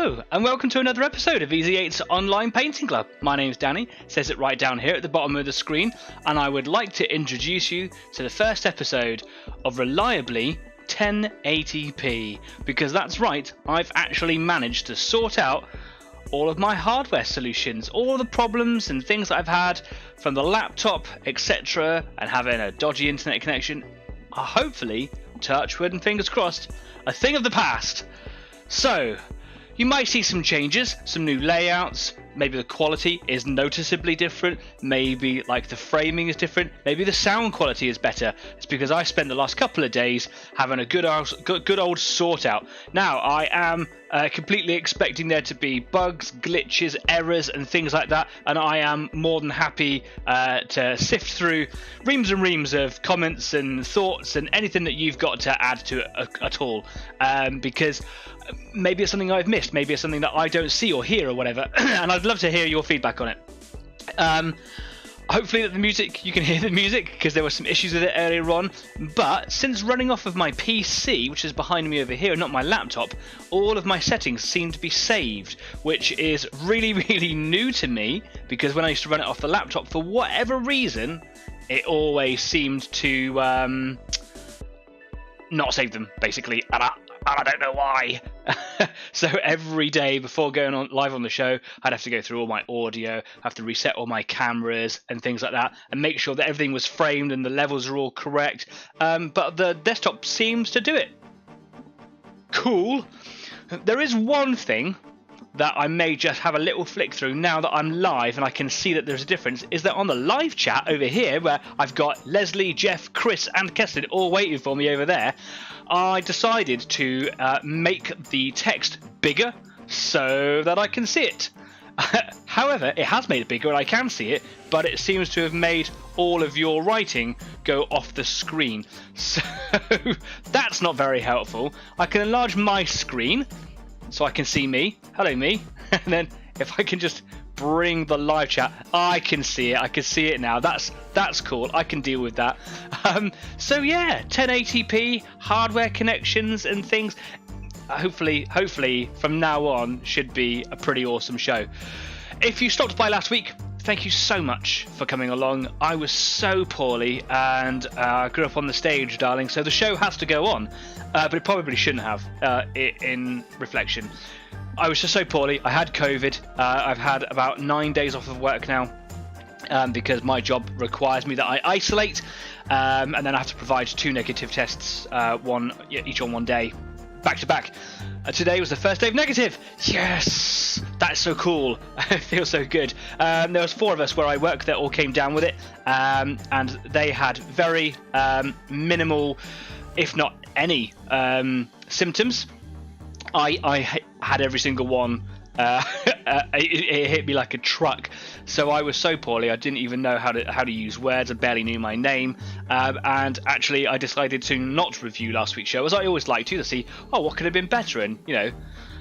Hello, and welcome to another episode of Easy8's Online Painting Club. My name's Danny, it says it right down here at the bottom of the screen, and I would like to introduce you to the first episode of Reliably 1080p, because that's right, I've actually managed to sort out all of my hardware solutions, all the problems and things that I've had from the laptop, etc., and having a dodgy internet connection are hopefully, touch wood and fingers crossed, a thing of the past. So, you might see some changes, some new layouts, maybe the quality is noticeably different, maybe like the framing is different, maybe the sound quality is better. It's because I spent the last couple of days having a good old sort out. Now, I am completely expecting there to be bugs, glitches, errors and things like that, and I am more than happy to sift through reams and reams of comments and thoughts and anything that you've got to add to it at all, because maybe it's something I've missed, maybe it's something that I don't see or hear or whatever, and I'd love to hear your feedback on it. Hopefully that the music, you can hear the music, because there were some issues with it earlier on, but since running off of my PC, which is behind me over here, not my laptop, all of my settings seem to be saved, which is really, really new to me, because when I used to run it off the laptop, for whatever reason, it always seemed to not save them, basically, and I don't know why. So every day before going on live on the show, I'd have to go through all my audio, have to reset all my cameras and things like that, and make sure that everything was framed and the levels are all correct. But the desktop seems to do it. Cool. There is one thing that I may just have a little flick through now that I'm live and I can see that there's a difference, is that on the live chat over here, where I've got Leslie, Jeff, Chris and Kesslin all waiting for me over there, I decided to make the text bigger so that I can see it. However, it has made it bigger and I can see it, but it seems to have made all of your writing go off the screen. So that's not very helpful. I can enlarge my screen so I can see me. Hello, me. And then if I can just bring the live chat, I can see it. I can see it now. That's cool. I can deal with that. So yeah, 1080p hardware connections and things. Hopefully from now on should be a pretty awesome show. If you stopped by last week, thank you so much for coming along. I was so poorly and I grew up on the stage, darling, so the show has to go on, but it probably shouldn't have, in reflection. I was just so poorly. I had COVID. I've had about 9 days off of work now, because my job requires me that I isolate, and then I have to provide 2 negative tests, each on one day, back to back. Today was the first day of negative. Yes, that's so cool. It feels so good. There was 4 of us where I work that all came down with it, and they had very minimal, if not any, symptoms. I had every single one. It hit me like a truck. So I was so poorly I didn't even know how to use words. I barely knew my name, and actually I decided to not review last week's show, as I always like to see, what could have been better, and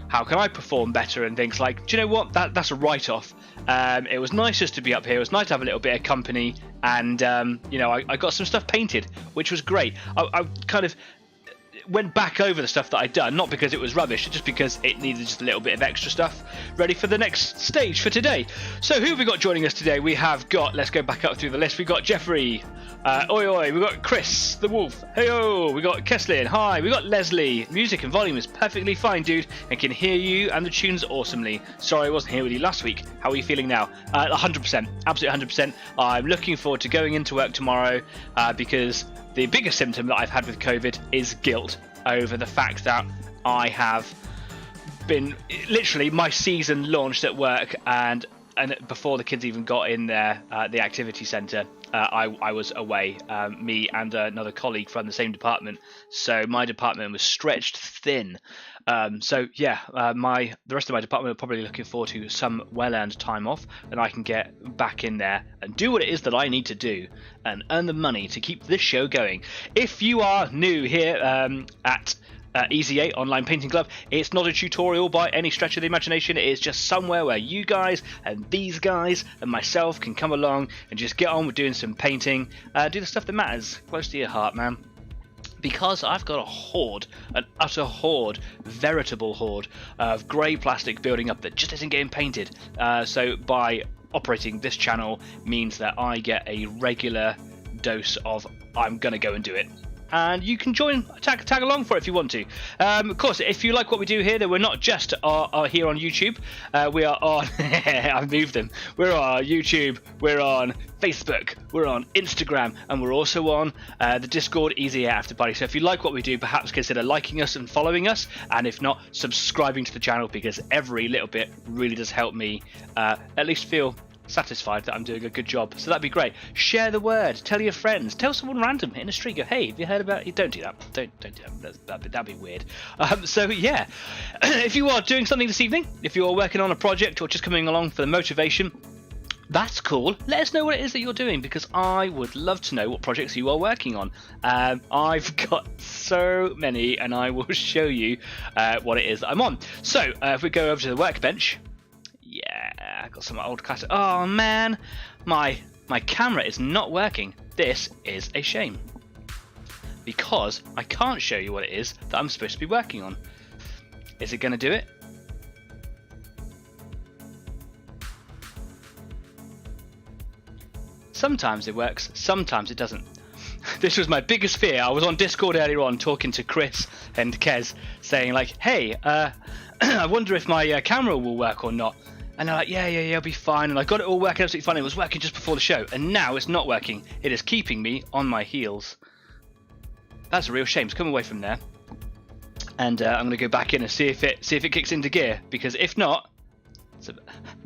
how can I perform better and things like. Do you know what? That's a write-off. It was nice just to be up here. It was nice to have a little bit of company, and I got some stuff painted, which was great. I kind of went back over the stuff that I'd done, not because it was rubbish, just because it needed just a little bit of extra stuff ready for the next stage for today. So who have we got joining us today? We have got, let's go back up through the list, we've got Jeffrey, oi oi, we've got Chris the Wolf, hey-o, we got Kesslin, hi, we got Leslie. Music and volume is perfectly fine, dude, and can hear you and the tunes awesomely. Sorry I wasn't here with you last week. How are you feeling now? 100%, absolutely 100%. I'm looking forward to going into work tomorrow, because the biggest symptom that I've had with COVID is guilt over the fact that I have been, literally my season launched at work, and before the kids even got in there, the activity centre, I was away, me and another colleague from the same department, so my department was stretched thin. So yeah, the rest of my department are probably looking forward to some well-earned time off, and I can get back in there and do what it is that I need to do and earn the money to keep this show going. If you are new here at Easy8 Online Painting Club, it's not a tutorial by any stretch of the imagination. It is just somewhere where you guys and these guys and myself can come along and just get on with doing some painting, do the stuff that matters, close to your heart, man. because I've got a horde, an utter horde, veritable horde of grey plastic building up that just isn't getting painted. So by operating this channel means that I get a regular dose of I'm gonna go and do it. And you can join, tag along for it if you want to. Of course, if you like what we do here, then we're not just are here on YouTube. We are on, I've moved them. We're on YouTube, we're on Facebook, we're on Instagram, and we're also on the Discord Easy After Party. So if you like what we do, perhaps consider liking us and following us. And if not, subscribing to the channel, because every little bit really does help me at least feel satisfied that I'm doing a good job. So that'd be great. Share the word, tell your friends, tell someone random in the street, go, hey, have you heard about it? Don't do that, don't do that, that'd be weird. So yeah, if you are doing something this evening, if you're working on a project or just coming along for the motivation, that's cool. Let us know what it is that you're doing, because I would love to know what projects you are working on. I've got so many, and I will show you what it is that I'm on. So if we go over to the workbench, yeah, I got some old classic. Oh man, my camera is not working. This is a shame, because I can't show you what it is that I'm supposed to be working on. Is it going to do it? Sometimes it works, sometimes it doesn't. This was my biggest fear. I was on Discord earlier on talking to Chris and Kez, saying like, hey, I wonder if my camera will work or not. And they're like, yeah, it'll be fine. And I got it all working absolutely fine. It was working just before the show. And now it's not working. It is keeping me on my heels. That's a real shame. So come away from there. And I'm going to go back in and see if it kicks into gear. Because if not...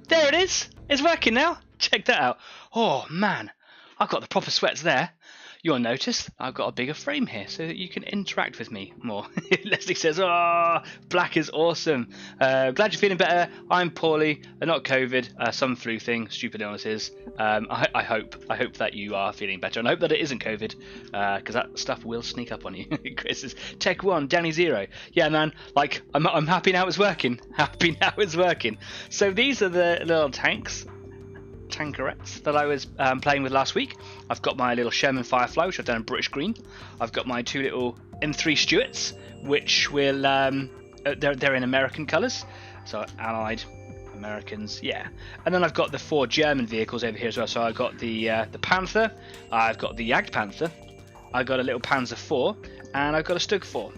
There it is. It's working now. Check that out. Oh, man. I've got the proper sweats there. You'll notice I've got a bigger frame here so that you can interact with me more. Leslie says, oh, black is awesome. Glad you're feeling better. I'm poorly. Not COVID. Some flu thing. Stupid illnesses. I hope that you are feeling better. And I hope that it isn't COVID, because that stuff will sneak up on you. Chris is Tech 1, Danny 0. Yeah, man. Like, I'm happy now it's working. Happy now it's working. So these are the little tankerettes that I was playing with last week. I've got my little Sherman Firefly, which I've done in British green. I've got my two little M3 Stuarts, which will they're in American colours, so Allied Americans, yeah. And then I've got the 4 German vehicles over here as well. So I've got the Panther, I've got the Jagdpanther, I've got a little Panzer 4, and I've got a Stug 4.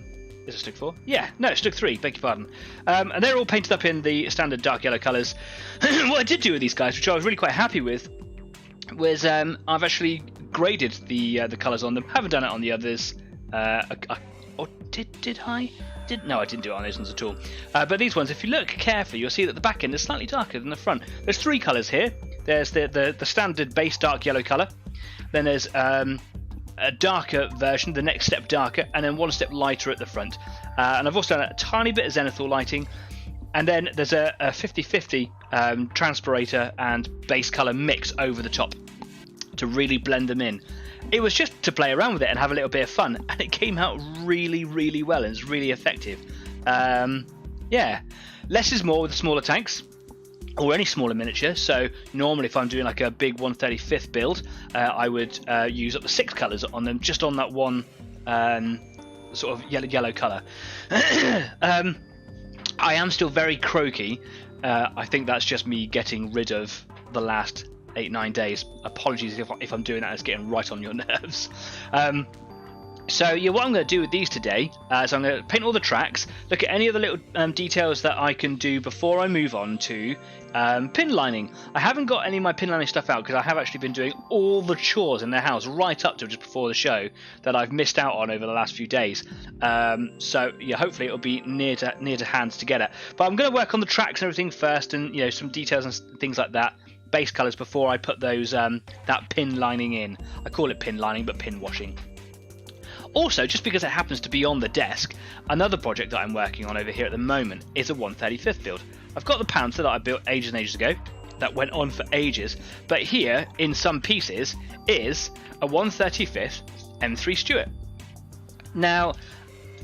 Is it Stug 4? Yeah, no, Stug 3, beg your pardon. And they're all painted up in the standard dark yellow colours. What I did do with these guys, which I was really quite happy with, was I've actually graded the colours on them. Haven't done it on the others. Or did I? No, I didn't do it on those ones at all. But these ones, if you look carefully, you'll see that the back end is slightly darker than the front. There's 3 colours here. There's the standard base dark yellow colour. Then there's a darker version, the next step darker, and then one step lighter at the front. And I've also done a tiny bit of zenithal lighting, and then there's a 50-50 transpirator and base colour mix over the top to really blend them in. It was just to play around with it and have a little bit of fun, and it came out really, really well, and it's really effective. Yeah, less is more with the smaller tanks, or any smaller miniature. So normally if I'm doing like a big 135th build, I would use up to 6 colours on them, just on that one sort of yellow colour. I am still very croaky. I think that's just me getting rid of the last 8-9 days. Apologies if I'm doing that, it's getting right on your nerves. So yeah, what I'm going to do with these today is I'm going to paint all the tracks, look at any of the little details that I can do before I move on to pin lining. I haven't got any of my pin lining stuff out because I have actually been doing all the chores in the house right up to just before the show that I've missed out on over the last few days. So yeah, hopefully it'll be near to hands to get it. But I'm going to work on the tracks and everything first, and you know, some details and things like that. Base colours before I put those that pin lining in. I call it pin lining, but pin washing. Also, just because it happens to be on the desk, another project that I'm working on over here at the moment is a 135th build. I've got the Panther that I built ages and ages ago, that went on for ages, but here, in some pieces, is a 135th M3 Stuart. Now,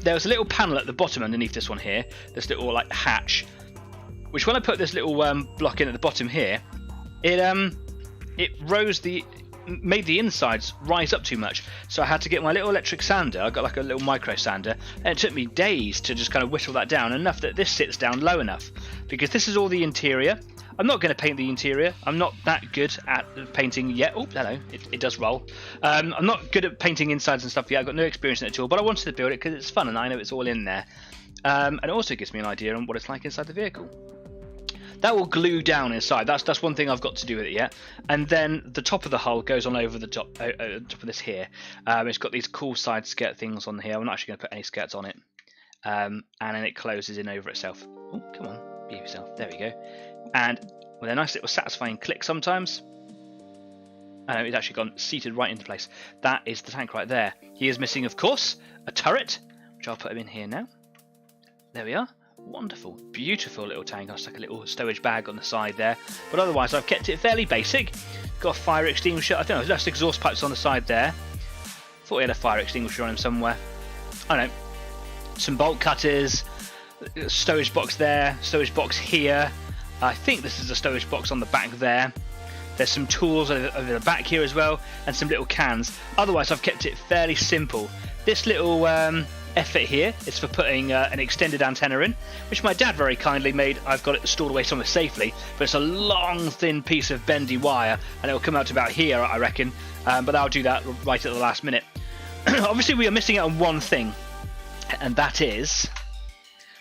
there was a little panel at the bottom underneath this one here, this little like hatch, which when I put this little block in at the bottom here, it rose the made the insides rise up too much. So I had to get my little electric sander. I got like a little micro sander, and it took me days to just kind of whittle that down enough that this sits down low enough. Because this is all the interior. I'm not going to paint the interior. I'm not that good at painting yet. Oh, hello. It does roll. I'm not good at painting insides and stuff yet. I've got no experience in it at all, but I wanted to build it because it's fun and I know it's all in there. And it also gives me an idea on what it's like inside the vehicle. That will glue down inside. That's one thing I've got to do with it yet. And then the top of the hull goes on over the top of this here. It's got these cool side skirt things on here. I'm not actually going to put any skirts on it. And then it closes in over itself. Oh, come on. Behave yourself. There we go. And with a nice little satisfying click sometimes. I know it's actually gone seated right into place. That is the tank right there. He is missing, of course, a turret, which I'll put him in here now. There we are. Wonderful, beautiful little tank. I'll stick a little stowage bag on the side there, but otherwise I've kept it fairly basic. Got a fire extinguisher. I think there's exhaust pipes on the side there. Thought he had a fire extinguisher on him somewhere. I don't know. Some bolt cutters, stowage box there, stowage box here. I think this is a stowage box on the back there. There's some tools over the back here as well, and some little cans. Otherwise I've kept it fairly simple. This little effort here is for putting an extended antenna in, which my dad very kindly made. I've got it stored away somewhere safely, but it's a long thin piece of bendy wire and it'll come out to about here, I reckon, but I'll do that right at the last minute. Obviously we are missing out on one thing, and that is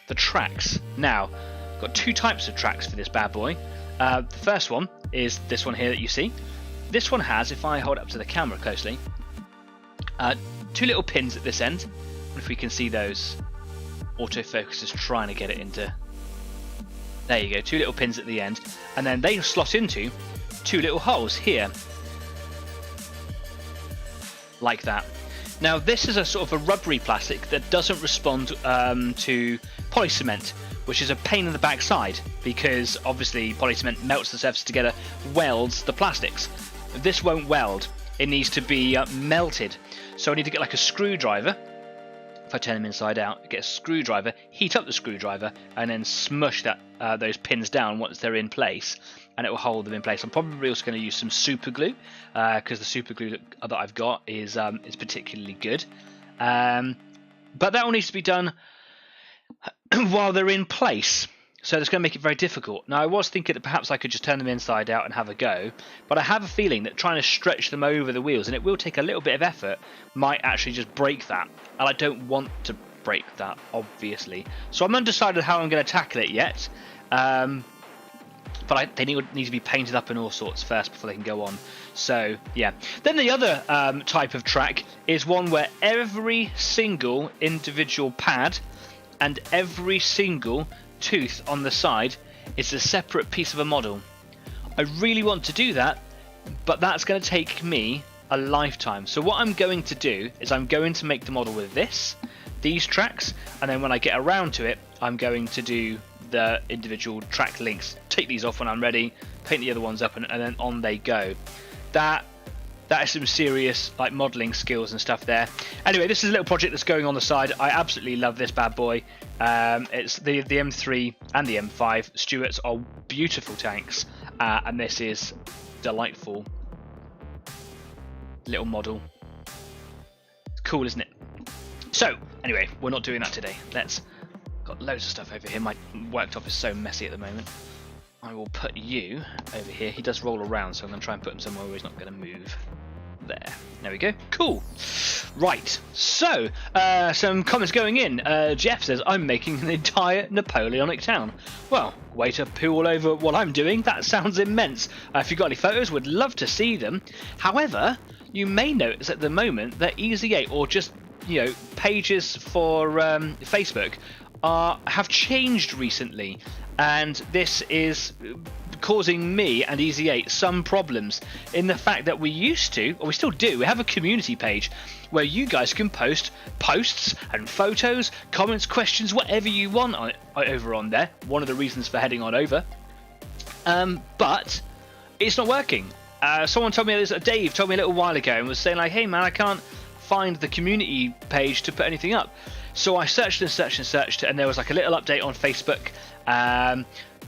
the tracks. Now I've got two types of tracks for this bad boy. The first one is this one here that you see. This one has, if I hold it up to the camera closely, two little pins at this end. If we can see those, autofocus is trying to get it into. There you go, two little pins at the end, and then they slot into two little holes here, like that. Now this is a sort of a rubbery plastic that doesn't respond to polycement, which is a pain in the backside because obviously polycement melts the surface together, welds the plastics. This won't weld, it needs to be melted. So I need to get like a screwdriver. If I turn them inside out, get a screwdriver, heat up the screwdriver, and then smush those pins down once they're in place, and it will hold them in place. I'm probably also going to use some super glue because the super glue that I've got is particularly good. But that all needs to be done while they're in place. So that's going to make it very difficult. Now I was thinking that perhaps I could just turn them inside out and have a go, but I have a feeling that trying to stretch them over the wheels, and it will take a little bit of effort, might actually just break that. And I don't want to break that, obviously. So I'm undecided how I'm going to tackle it yet. But they need to be painted up and all sorts first before they can go on. So yeah. Then the other type of track is one where every single individual pad and every single tooth on the side is a separate piece of a model. I really want to do that, but that's going to take me a lifetime. So what I'm going to do is I'm going to make the model with these tracks, and then when I get around to it, I'm going to do the individual track links, take these off when I'm ready, paint the other ones up, and then on they go. That is some serious like modelling skills and stuff there. Anyway, this is a little project that's going on the side. I absolutely love this bad boy. It's the M3 and the M5 Stuarts are beautiful tanks, and this is delightful little model. Cool, isn't it? So anyway, we're not doing that today. Got loads of stuff over here. My worktop is so messy at the moment. I will put you over here. He does roll around, so I'm going to try and put him somewhere where he's not going to move. There we go. Cool. Right. So, some comments going in. Jeff says, I'm making an entire Napoleonic town. Well, way to poo all over what I'm doing. That sounds immense. If you've got any photos, would love to see them. However, you may notice at the moment that Easy8 or just, pages for Facebook have changed recently, and this is causing me and Easy8 some problems in the fact that we used to, or we still do, we have a community page where you guys can post posts and photos, comments, questions, whatever you want over on there. One of the reasons for heading on over. But it's not working. Someone told me, Dave told me a little while ago and was saying like, hey man, I can't find the community page to put anything up. So I searched and searched and searched, and there was like a little update on Facebook.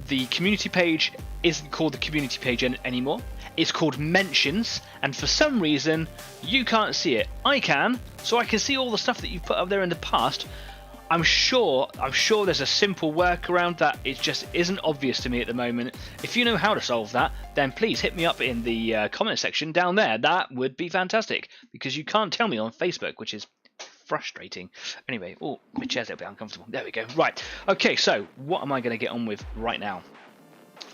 the community page isn't called the community page anymore. It's called mentions, and for some reason you can't see it. I can, so I can see all the stuff that you've put up there in the past. I'm sure there's a simple workaround that it just isn't obvious to me at the moment. If you know how to solve that, then please hit me up in the comment section down there. That would be fantastic, because you can't tell me on Facebook, which is frustrating. Anyway, oh, my chair's a little bit uncomfortable. There we go. Right. Okay, so what am I going to get on with right now?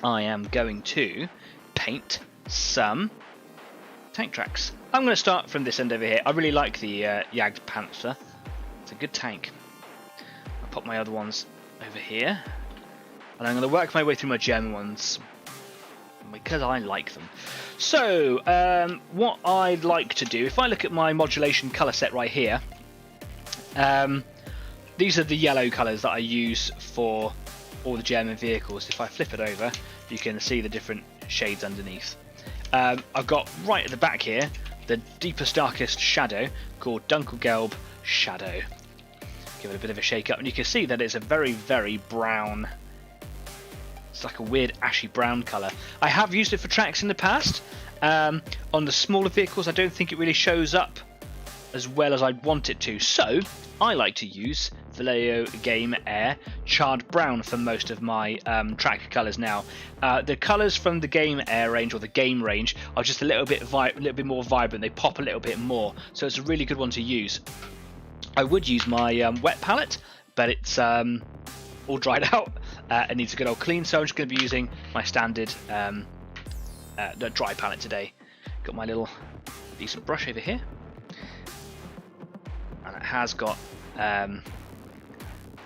I am going to paint some tank tracks. I'm going to start from this end over here. I really like the Jagd Panther. It's a good tank. Pop my other ones over here, and I'm going to work my way through my German ones because I like them. So what I'd like to do, if I look at my modulation colour set right here, these are the yellow colours that I use for all the German vehicles. If I flip it over, you can see the different shades underneath. I've got right at the back here the deepest, darkest shadow called Dunkelgelb Shadow. Give it a bit of a shake up, and you can see that it's a very, very brown. It's like a weird ashy brown colour. I have used it for tracks in the past. On the smaller vehicles, I don't think it really shows up as well as I'd want it to. So I like to use Vallejo Game Air Charred Brown for most of my track colours now. The colours from the Game Air range, or the game range, are just a little bit more vibrant. They pop a little bit more, so it's a really good one to use. I would use my wet palette, but it's all dried out. It needs a good old clean, so I'm just going to be using my standard dry palette today. Got my little decent brush over here, and it has got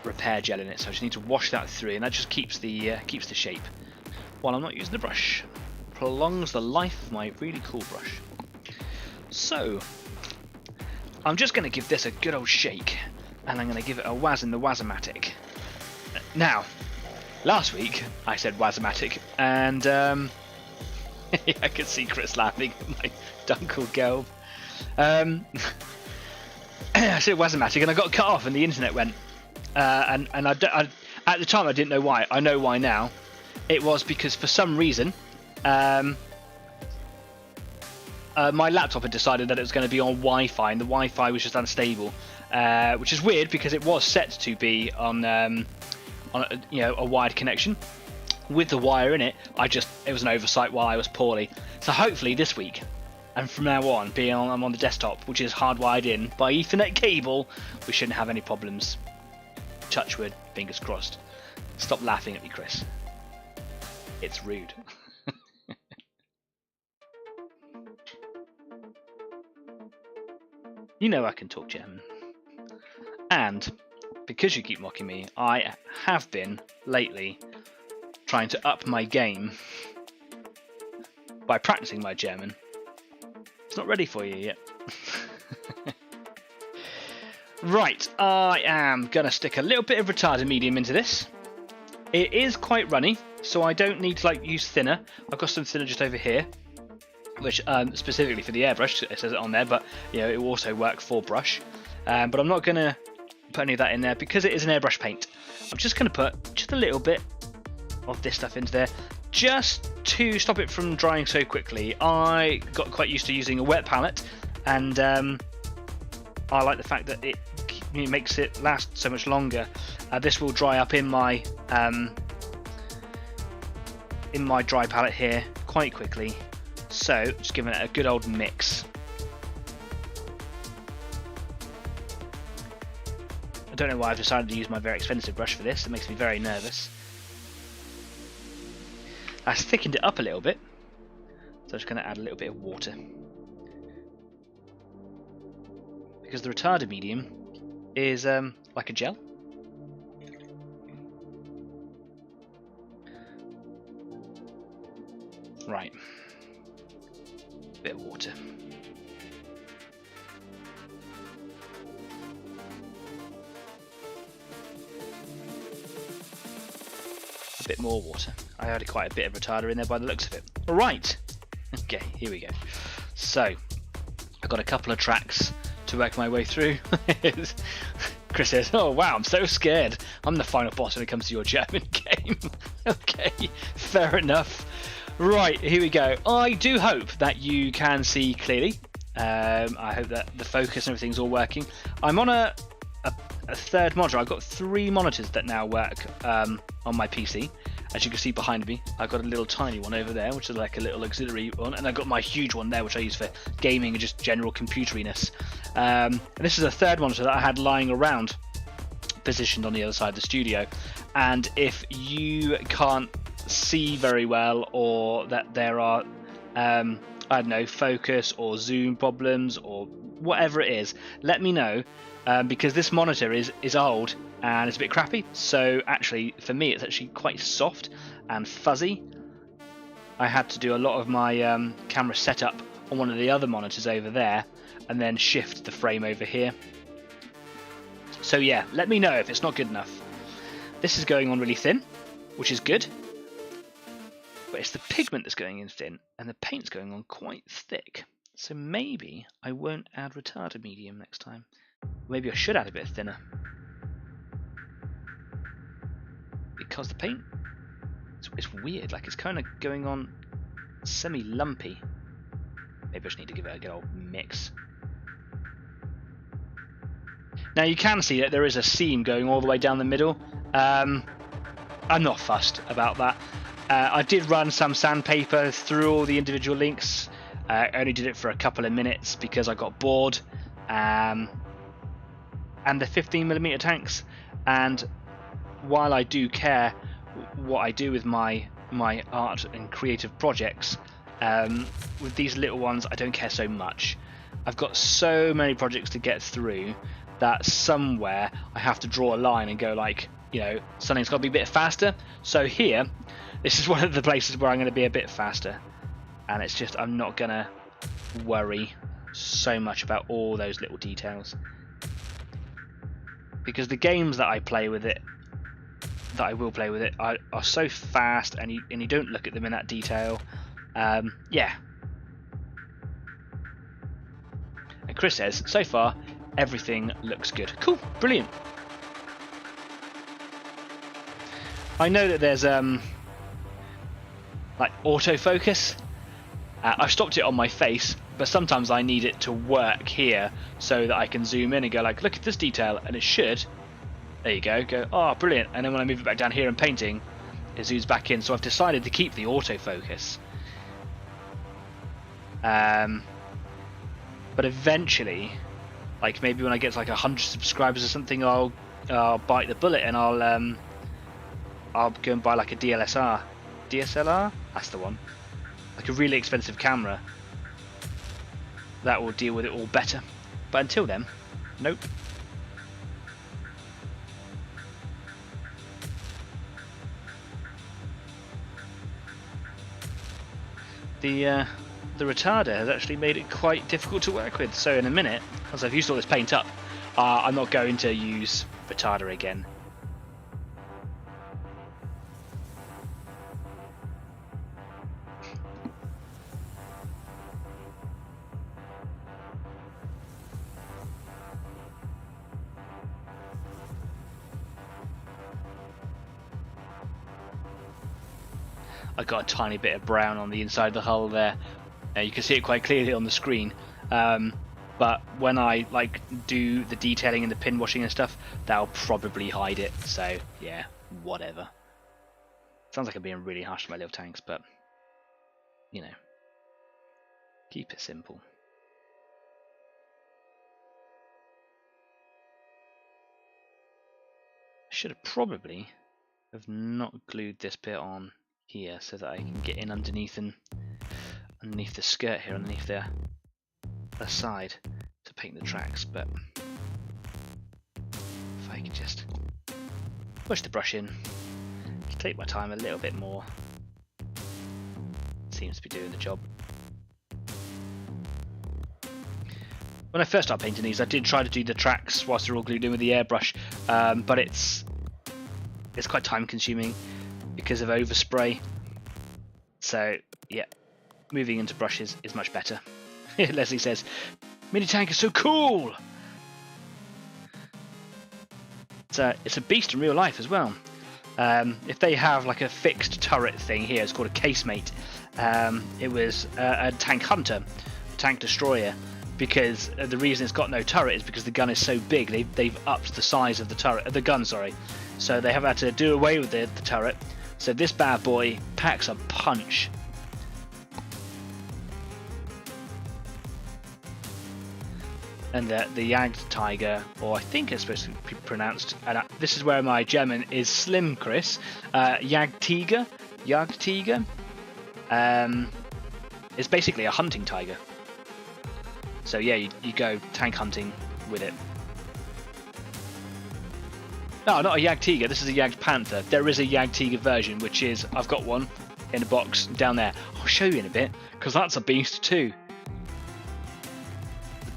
repair gel in it, so I just need to wash that through, and that just keeps the shape while I'm not using the brush. Prolongs the life of my really cool brush. So I'm just going to give this a good old shake, and I'm going to give it a waz in the Wazomatic. Now, last week I said Wazomatic, and I could see Chris laughing at my Dunkelgelb. I said Wazomatic, and I got cut off, and the internet went. And I, at the time I didn't know why. I know why now. It was because for some reason my laptop had decided that it was going to be on Wi-Fi, and the Wi-Fi was just unstable, which is weird because it was set to be on a wired connection. With the wire in it, it was an oversight while I was poorly. So hopefully this week, and from now on, I'm on the desktop, which is hardwired in by Ethernet cable, we shouldn't have any problems. Touch wood, fingers crossed. Stop laughing at me, Chris. It's rude. You know I can talk German. And because you keep mocking me, I have been, lately, trying to up my game by practicing my German. It's not ready for you yet. Right, I am going to stick a little bit of retarded medium into this. It is quite runny, so I don't need to use thinner. I've got some thinner just over here, which specifically for the airbrush, it says it on there, but it will also work for brush. But I'm not going to put any of that in there because it is an airbrush paint. I'm just going to put just a little bit of this stuff into there, just to stop it from drying so quickly. I got quite used to using a wet palette, and I like the fact that it makes it last so much longer. This will dry up in my dry palette here quite quickly, so just giving it a good old mix. I don't know why I've decided to use my very expensive brush for this. It makes me very nervous. I thickened it up a little bit, so I'm just going to add a little bit of water, because the retarded medium is like a gel. Right, bit of water. A bit more water. I added quite a bit of retarder in there by the looks of it. Alright, okay, here we go. So, I've got a couple of tracks to work my way through. Chris says, "Oh wow, I'm so scared. I'm the final boss when it comes to your German game." Okay, fair enough. Right, here we go. I do hope that you can see clearly. I hope that the focus and everything's all working. I'm on a third monitor. I've got 3 monitors that now work on my PC. As you can see behind me, I've got a little tiny one over there, which is like a little auxiliary one, and I've got my huge one there, which I use for gaming and just general computeriness. And this is a third monitor that I had lying around, positioned on the other side of the studio. And if you can't see very well, or that there are, I don't know, focus or zoom problems or whatever it is, let me know. Because this monitor is old and it's a bit crappy, so actually for me it's actually quite soft and fuzzy. I had to do a lot of my camera setup on one of the other monitors over there and then shift the frame over here. So yeah, let me know if it's not good enough. This is going on really thin, which is good, but it's the pigment that's going in thin and the paint's going on quite thick. So maybe I won't add retarder medium next time. Maybe I should add a bit thinner, because the paint, it's weird, like it's kind of going on semi-lumpy. Maybe I just need to give it a good old mix. Now you can see that there is a seam going all the way down the middle. I'm not fussed about that. I did run some sandpaper through all the individual links. I only did it for a couple of minutes because I got bored. And the 15mm tanks, and while I do care what I do with my art and creative projects, with these little ones I don't care so much. I've got so many projects to get through that somewhere I have to draw a line and go like, you know, something's got to be a bit faster. So here, this is one of the places where I'm going to be a bit faster, and it's just I'm not going to worry so much about all those little details. Because the games that I play with it, that I will play with it, are so fast, and you don't look at them in that detail. Yeah. And Chris says, so far, everything looks good. Cool, brilliant. I know that there's like autofocus. I've stopped it on my face, but sometimes I need it to work here so that I can zoom in and go like, look at this detail, and it should, there you go, oh brilliant, and then when I move it back down here and painting, it zooms back in. So I've decided to keep the autofocus. But eventually, like maybe when I get to like 100 subscribers or something, I'll bite the bullet and I'll go and buy like a DSLR, that's the one, like a really expensive camera that will deal with it all better. But until then, nope. The retarder has actually made it quite difficult to work with. So in a minute, as I've used all this paint up, I'm not going to use retarder again. I got a tiny bit of brown on the inside of the hull there. You can see it quite clearly on the screen. But when I like do the detailing and the pin washing and stuff, that'll probably hide it. So yeah, whatever. Sounds like I'm being really harsh to my little tanks, but you know, keep it simple. I should have probably not glued this bit on here so that I can get in underneath and underneath the skirt here, underneath the side to paint the tracks. But if I can just push the brush in, just take my time a little bit more, seems to be doing the job. When I first started painting these, I did try to do the tracks whilst they're all glued in with the airbrush, but it's quite time consuming because of overspray. So yeah, moving into brushes is much better. Leslie says, Mini tank is so cool! it's a beast in real life as well. If they have like a fixed turret thing here, it's called a casemate. It was a tank hunter, a tank destroyer, because the reason it's got no turret is because the gun is so big. They've upped the size of the turret, the gun, sorry. So they have had to do away with the turret. So this bad boy packs a punch. And the Jagd Tiger, or I think it's supposed to be pronounced, and this is where my German is slim, Chris. Jagd Tiger, is basically a hunting tiger. So yeah, you go tank hunting with it. No, not a Jagd Tiger. This is a Jagd Panther. There is a Jagd Tiger version, which is, I've got one in a box down there. I'll show you in a bit, because that's a beast too.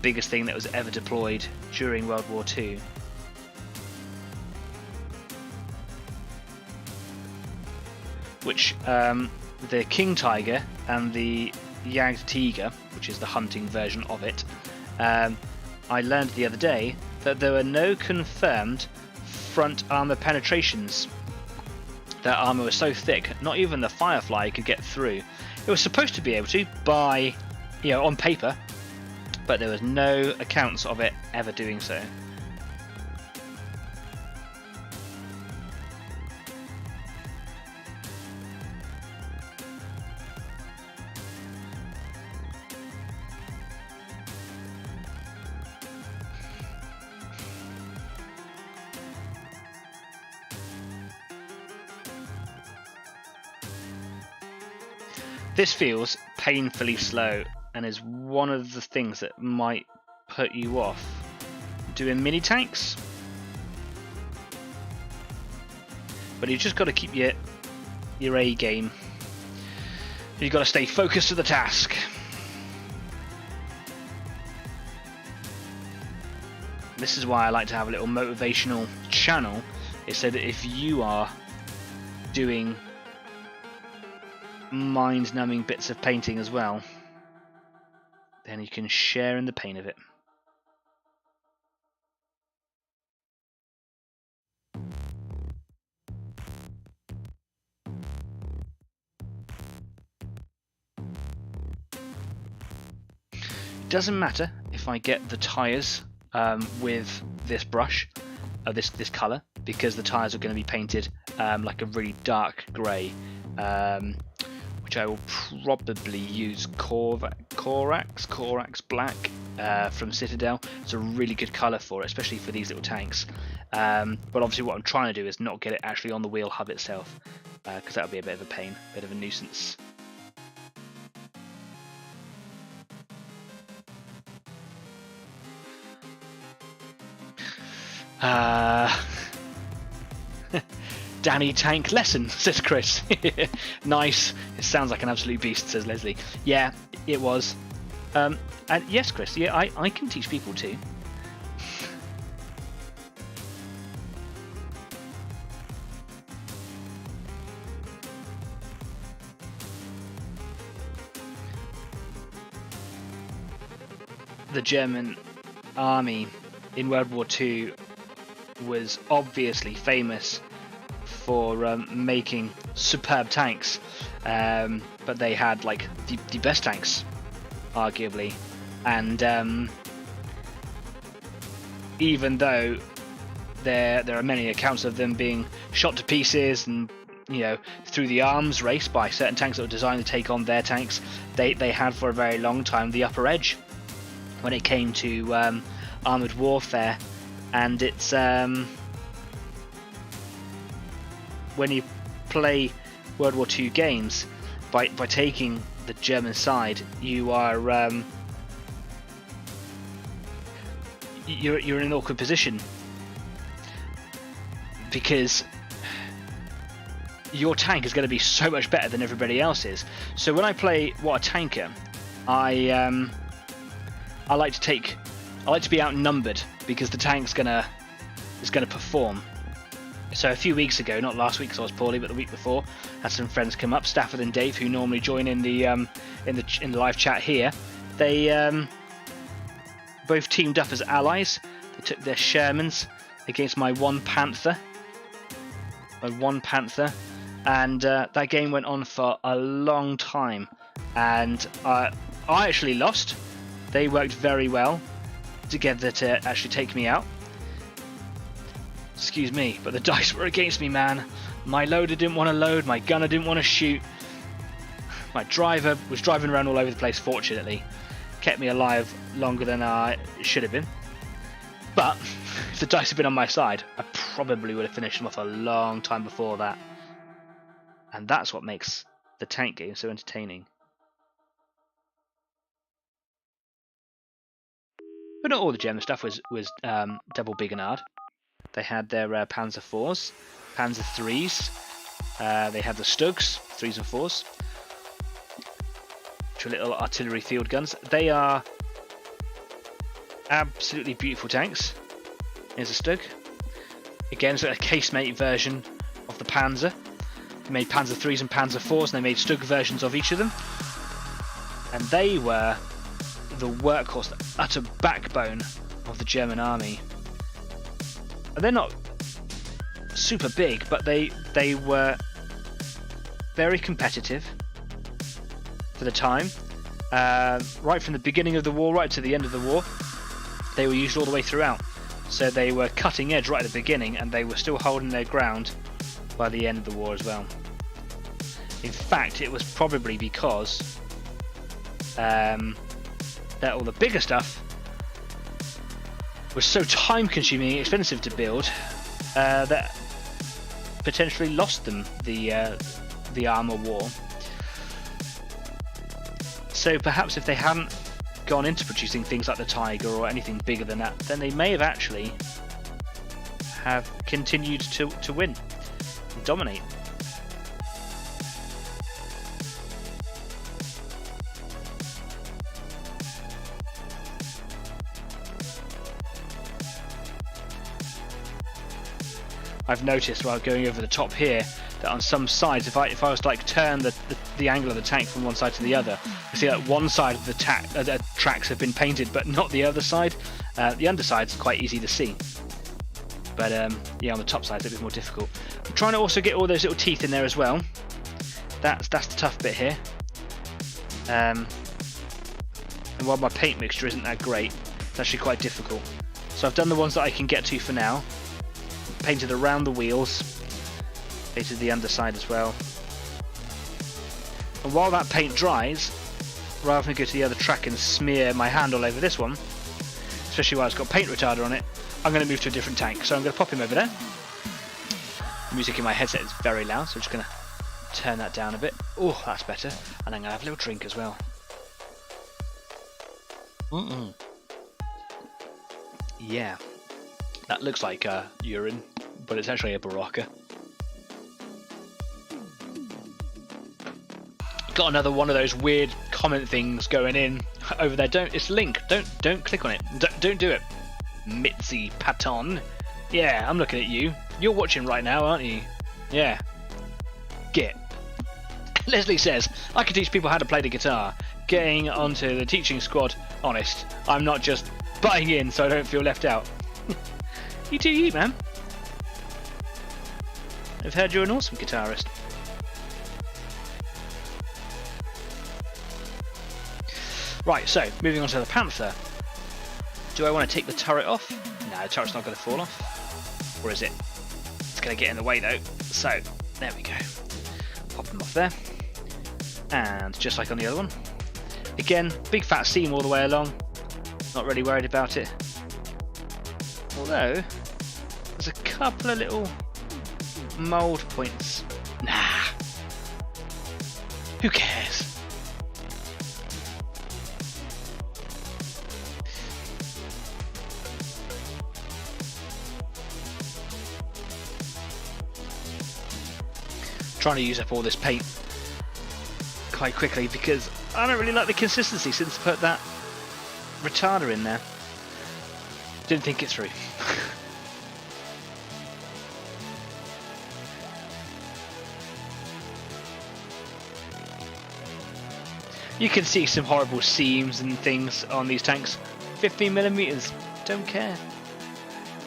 Biggest thing that was ever deployed during World War II. Which the King Tiger and the Jagd Tiger, which is the hunting version of it, I learned the other day that there were no confirmed front armor penetrations. That armor was so thick, not even the Firefly could get through. It was supposed to be able to by, on paper, but there was no accounts of it ever doing so. This feels painfully slow and is one of the things that might put you off doing mini tanks. But you just got to keep your A game. You've got to stay focused to the task. This is why I like to have a little motivational channel, is so that if you are doing mind-numbing bits of painting as well, then you can share in the pain of it. It doesn't matter if I get the tyres with this brush, this colour, because the tyres are going to be painted like a really dark grey, which I will probably use Corax Black from Citadel. It's a really good colour for it, especially for these little tanks. But obviously what I'm trying to do is not get it actually on the wheel hub itself, because that would be a bit of a pain, a bit of a nuisance. Danny tank lesson, says Chris. Nice. It sounds like an absolute beast, says Leslie. Yeah, it was. And yes, Chris, yeah, I can teach people too. The German army in World War II was obviously famous for making superb tanks, but they had like the best tanks, arguably, and even though there are many accounts of them being shot to pieces and through the arms race by certain tanks that were designed to take on their tanks, they had for a very long time the upper edge when it came to armoured warfare. And it's when you play World War II games, by taking the German side, you are you're in an awkward position, because your tank is going to be so much better than everybody else's. So when I play What a Tanker, I like to be outnumbered, because the tank's gonna perform. So a few weeks ago, not last week because I was poorly, but the week before, had some friends come up, Stafford and Dave, who normally join in the live chat here. They both teamed up as allies. They took their Shermans against my one Panther. And that game went on for a long time, and I actually lost. They worked very well together to actually take me out. Excuse me, but the dice were against me, man. My loader didn't want to load, my gunner didn't want to shoot. My driver was driving around all over the place, fortunately. Kept me alive longer than I should have been. But if the dice had been on my side, I probably would have finished them off a long time before that. And that's what makes the tank game so entertaining. But not all the German stuff was double big and hard. They had their Panzer 4s, Panzer 3s, they had the Stugs, 3s and 4s, which are little artillery field guns. They are absolutely beautiful tanks. Here's a Stug. Again, it's a casemate version of the Panzer. They made Panzer 3s and Panzer 4s, and they made Stug versions of each of them. And they were the workhorse, the utter backbone of the German army. And they're not super big, but they were very competitive for the time. Right from the beginning of the war, right to the end of the war, they were used all the way throughout. So they were cutting edge right at the beginning, and they were still holding their ground by the end of the war as well. In fact, it was probably because that all the bigger stuff was so time-consuming and expensive to build that potentially lost them the armour war. So perhaps if they hadn't gone into producing things like the Tiger or anything bigger than that, then they may have actually have continued to win and dominate. I've noticed while going over the top here that on some sides, if I was to like turn the angle of the tank from one side to the other, you see that one side of the tracks have been painted, but not the other side. The underside's quite easy to see, but yeah, on the top side it's a bit more difficult. I'm trying to also get all those little teeth in there as well. That's the tough bit here. And while my paint mixture isn't that great, it's actually quite difficult. So I've done the ones that I can get to for now. Painted around the wheels, painted the underside as well. And while that paint dries, rather than go to the other track and smear my hand all over this one, especially while it's got paint retarder on it, I'm going to move to a different tank. So I'm going to pop him over there. The music in my headset is very loud, so I'm just going to turn that down a bit. Oh, that's better. And I'm going to have a little drink as well. Yeah. That looks like urine, but it's actually a Baraka. Got another one of those weird comment things going in over there. It's link. Don't click on it. Don't do it. Mitzi Patton. Yeah, I'm looking at you. You're watching right now, aren't you? Yeah. Get. Leslie says, I can teach people how to play the guitar. Getting onto the teaching squad. Honest, I'm not just butting in so I don't feel left out. You do you, man. I've heard you're an awesome guitarist. Right, so moving on to the Panther. Do I want to take the turret off? No, the turret's not going to fall off. Or is it? It's going to get in the way though. So, there we go. Pop them off there. And just like on the other one. Again, big fat seam all the way along. Not really worried about it. Although, there's a couple of little mould points. Nah. Who cares? Trying to use up all this paint quite quickly because I don't really like the consistency since I put that retarder in there. Didn't think it through. You can see some horrible seams and things on these tanks. 15mm, don't care.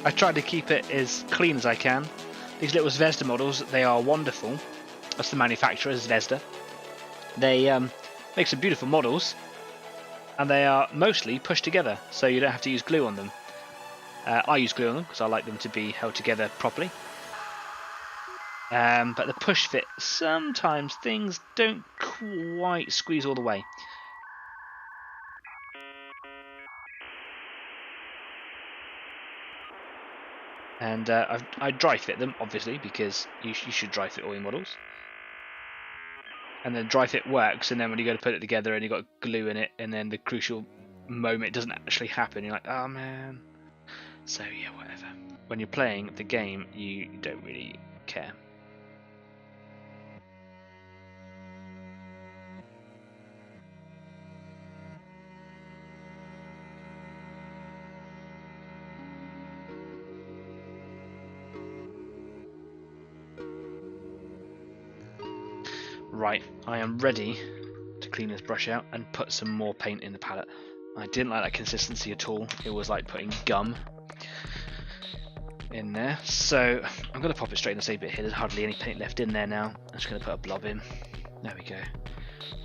I tried to keep it as clean as I can. These little Zvezda models, they are wonderful. That's the manufacturer, Zvezda. They make some beautiful models, and they are mostly pushed together, so you don't have to use glue on them. I use glue on them because I like them to be held together properly. But the push fit, sometimes things don't quite squeeze all the way. And I dry fit them, obviously, because you should dry fit all your models. And then dry fit works, and then when you go to put it together and you've got glue in it, and then the crucial moment doesn't actually happen, you're like, oh man. So yeah, whatever. When you're playing the game, you don't really care. Right, I am ready to clean this brush out and put some more paint in the palette. I didn't like that consistency at all. It was like putting gum in there. So I'm going to pop it straight in the same bit here. There's hardly any paint left in there now. I'm just going to put a blob in. There we go.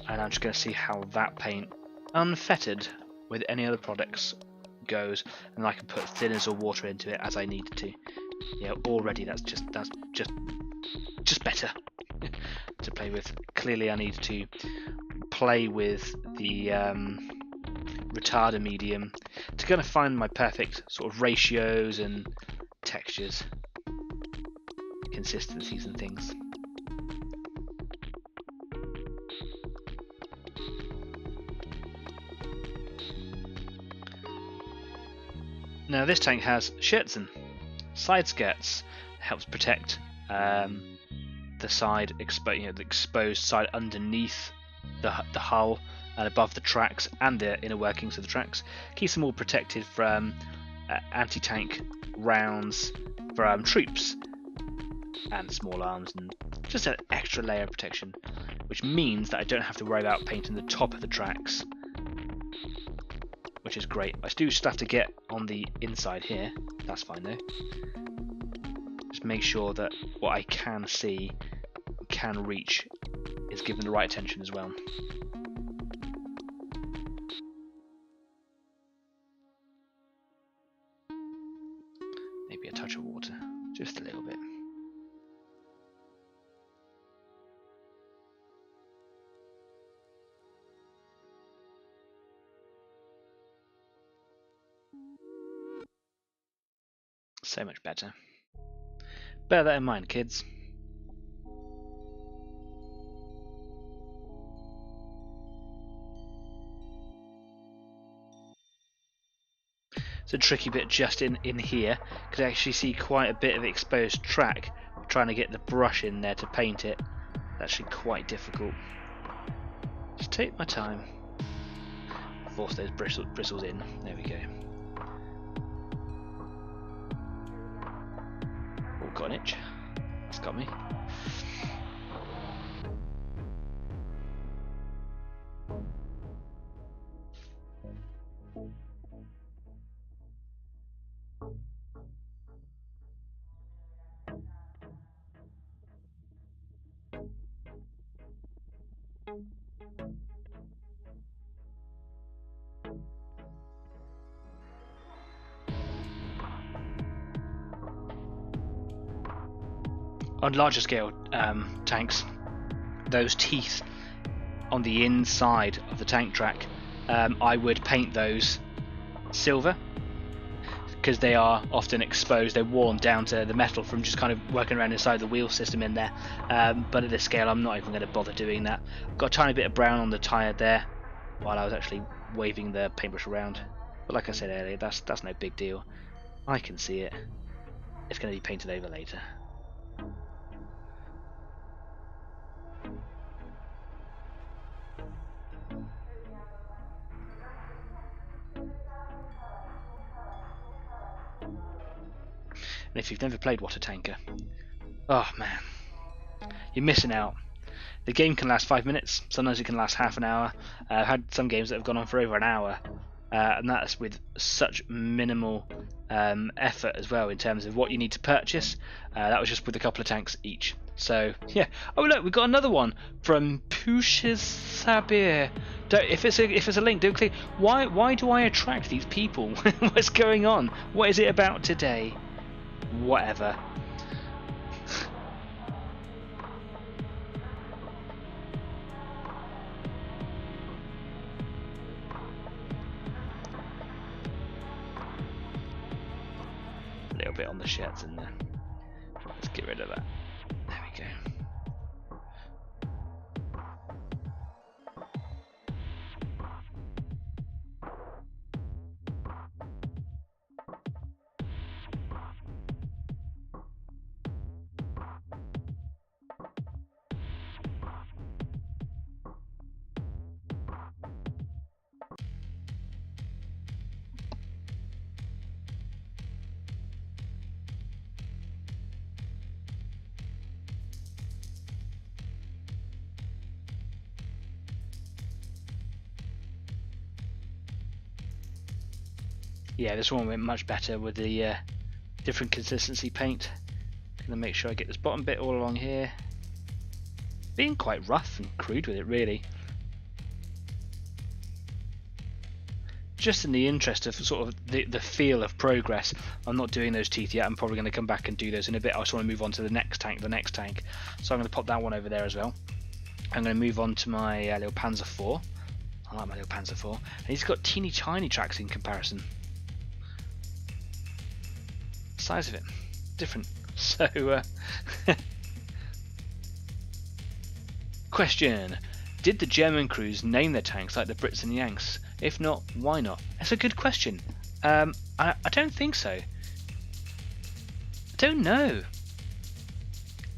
And I'm just going to see how that paint, unfettered with any other products, goes. And I can put thinners or water into it as I need to. Yeah, already that's just better to play with. Clearly I need to play with the retarder medium to kind of find my perfect sort of ratios and textures, consistencies and things. Now this tank has Scherzen side skirts, helps protect the side, the exposed side underneath the hull and above the tracks and the inner workings of the tracks. Keeps them all protected from anti-tank rounds from troops and small arms, and just an extra layer of protection, which means that I don't have to worry about painting the top of the tracks, which is great. I do just have to get on the inside here. That's fine though. Just make sure that what I can see, can reach, is given the right attention as well. Maybe a touch of water, just a little bit. So much better. Bear that in mind, kids. It's a tricky bit just in here, because I actually see quite a bit of exposed track. Trying to get the brush in there to paint it, it's actually quite difficult. Just take my time. Force those bristles in. There we go. Oh, got an itch. It's got me. On larger scale tanks, those teeth on the inside of the tank track, I would paint those silver, because they are often exposed. They're worn down to the metal from just kind of working around inside the wheel system in there. But at this scale, I'm not even going to bother doing that. Got a tiny bit of brown on the tyre there while I was actually waving the paintbrush around. But like I said earlier, that's no big deal. I can see it. It's going to be painted over later. And if you've never played Water Tanker, oh man, you're missing out. The game can last 5 minutes, sometimes it can last half an hour. I've had some games that have gone on for over an hour, and that's with such minimal effort as well in terms of what you need to purchase. That was just with a couple of tanks each. So yeah. Oh look, we've got another one from Pushes Sabir. If it's a link, don't click. Why do I attract these people? What's going on? What is it about today? Whatever. A little bit on the shirts in there. Let's get rid of that. There we go. Yeah, this one went much better with the different consistency paint. Gonna make sure I get this bottom bit all along here. Being quite rough and crude with it, really. Just in the interest of sort of the feel of progress. I'm not doing those teeth yet. I'm probably going to come back and do those in a bit. I just want to move on to the next tank. So I'm going to pop that one over there as well. I'm going to move on to my little Panzer IV. I like my little Panzer IV. And he's got teeny tiny tracks in comparison. Size of it different. So question: did the German crews name their tanks like the Brits and Yanks? If not, why not? That's a good question. I don't think so. I don't know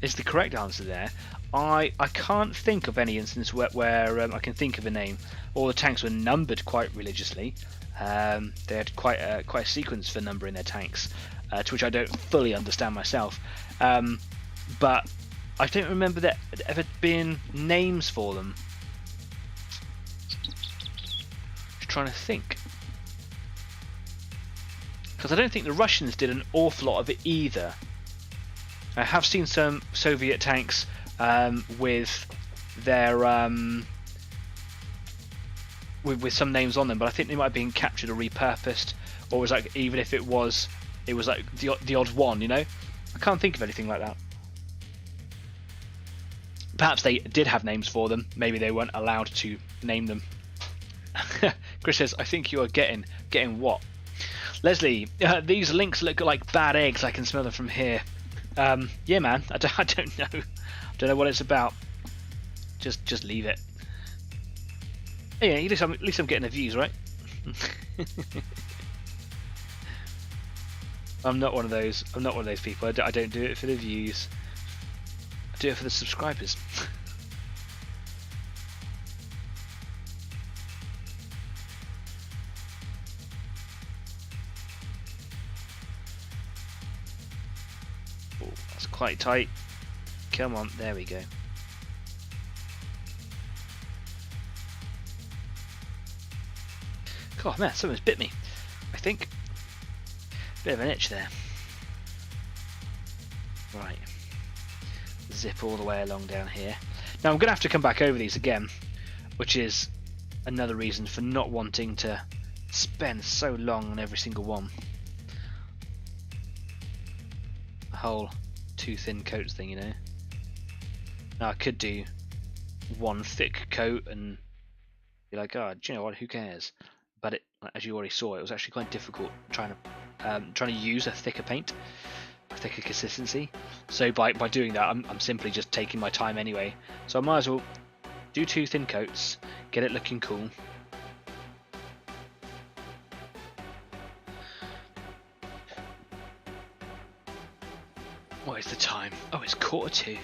is the correct answer there. I can't think of any instance where I can think of a name. All the tanks were numbered quite religiously. They had quite a sequence for numbering their tanks, to which I don't fully understand myself. But I don't remember there ever being names for them. Just trying to think. Because I don't think the Russians did an awful lot of it either. I have seen some Soviet tanks with their with some names on them, but I think they might have been captured or repurposed, or was like, even if it was like the odd one, you know. I can't think of anything like that. Perhaps they did have names for them. Maybe they weren't allowed to name them. Chris says, "I think you are getting what?" Leslie, these links look like bad eggs. I can smell them from here. Yeah, man. I don't know. I don't know what it's about. Just leave it. Yeah, at least I'm getting the views, right? I'm not one of those people. I don't do it for the views. I do it for the subscribers. Oh, that's quite tight. Come on, there we go. God, man, something's bit me, I think. Bit of an itch there. Right. Zip all the way along down here. Now I'm going to have to come back over these again, which is another reason for not wanting to spend so long on every single one. The whole two thin coats thing, you know. Now I could do one thick coat and be like, oh, do you know what, who cares? But it, as you already saw, it was actually quite difficult trying to use a thicker paint, a thicker consistency. So by doing that, I'm simply just taking my time anyway. So I might as well do two thin coats, get it looking cool. What is the time? Oh, it's 1:45.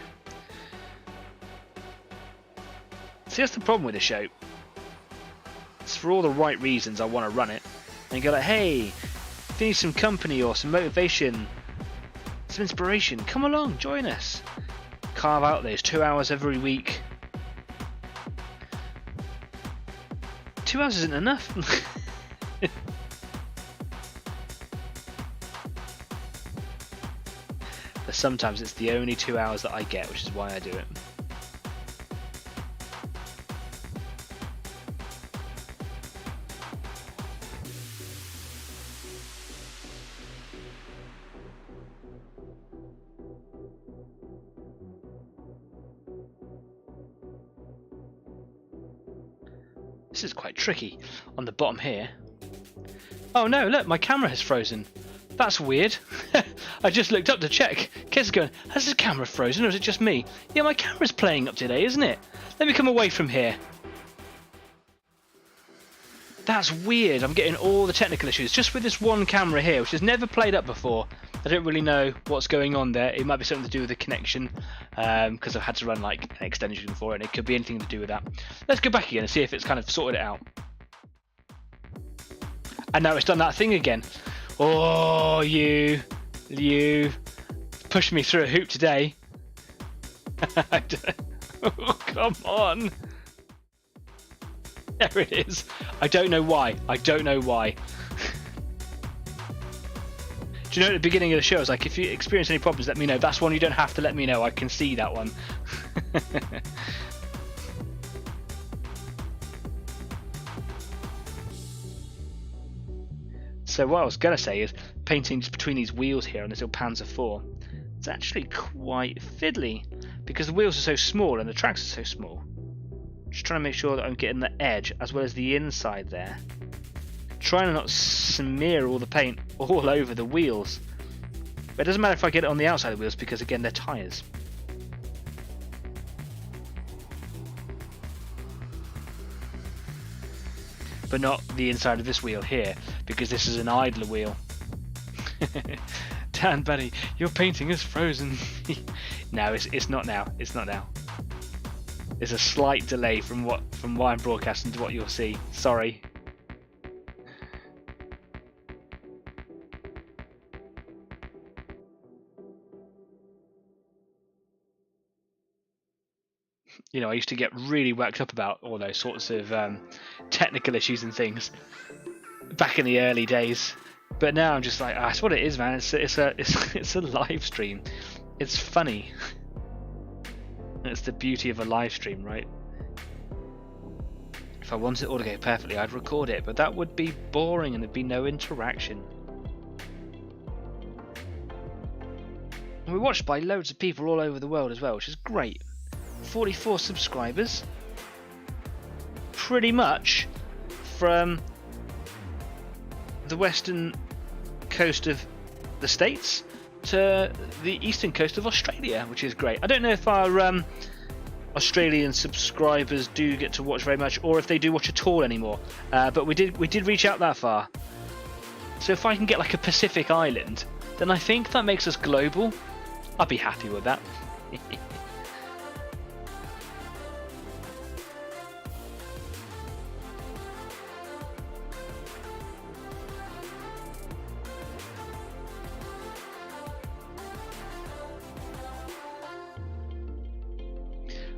See, that's the problem with the show. It's for all the right reasons I want to run it. And go like, hey, if you need some company or some motivation, some inspiration, come along, join us. Carve out those 2 hours every week. 2 hours isn't enough. But sometimes it's the only 2 hours that I get, which is why I do it. This is quite tricky on the bottom here. Oh no, look, my camera has frozen. That's weird. I just looked up to check. Kids are going, has the camera frozen or is it just me? Yeah, my camera's playing up today, isn't it? Let me come away from here. That's weird. I'm getting all the technical issues just with this one camera here, which has never played up before. I don't really know what's going on there. It might be something to do with the connection, because I've had to run like an extension for it, and it could be anything to do with that. Let's go back again and see if it's kind of sorted it out. And now it's done that thing again. Oh, you pushed me through a hoop today. Oh, come on. There it is. I don't know why. I don't know why. Do you know at the beginning of the show, I was like, if you experience any problems, let me know. That's one you don't have to let me know. I can see that one. So what I was going to say is, painting just between these wheels here on this little Panzer IV, it's actually quite fiddly, because the wheels are so small and the tracks are so small. Just trying to make sure that I'm getting the edge as well as the inside there. Trying to not smear all the paint all over the wheels. But it doesn't matter if I get it on the outside of the wheels, because again, they're tyres. But not the inside of this wheel here, because this is an idler wheel. Dan, buddy, your painting is frozen. No, it's not now. It's not now. There's a slight delay from what I'm broadcasting to what you'll see. Sorry. You know, I used to get really worked up about all those sorts of technical issues and things back in the early days. But now I'm just like, that's what it is, man. It's a live stream. It's funny. It's the beauty of a live stream, right? If I wanted it all to go perfectly, I'd record it, but that would be boring and there'd be no interaction. And we're watched by loads of people all over the world as well, which is great. 44 subscribers. Pretty much from the western coast of the States to the eastern coast of Australia, which is great. I don't know if our Australian subscribers do get to watch very much, or if they do watch at all anymore. But we did reach out that far. So if I can get like a Pacific island, then I think that makes us global. I'll be happy with that.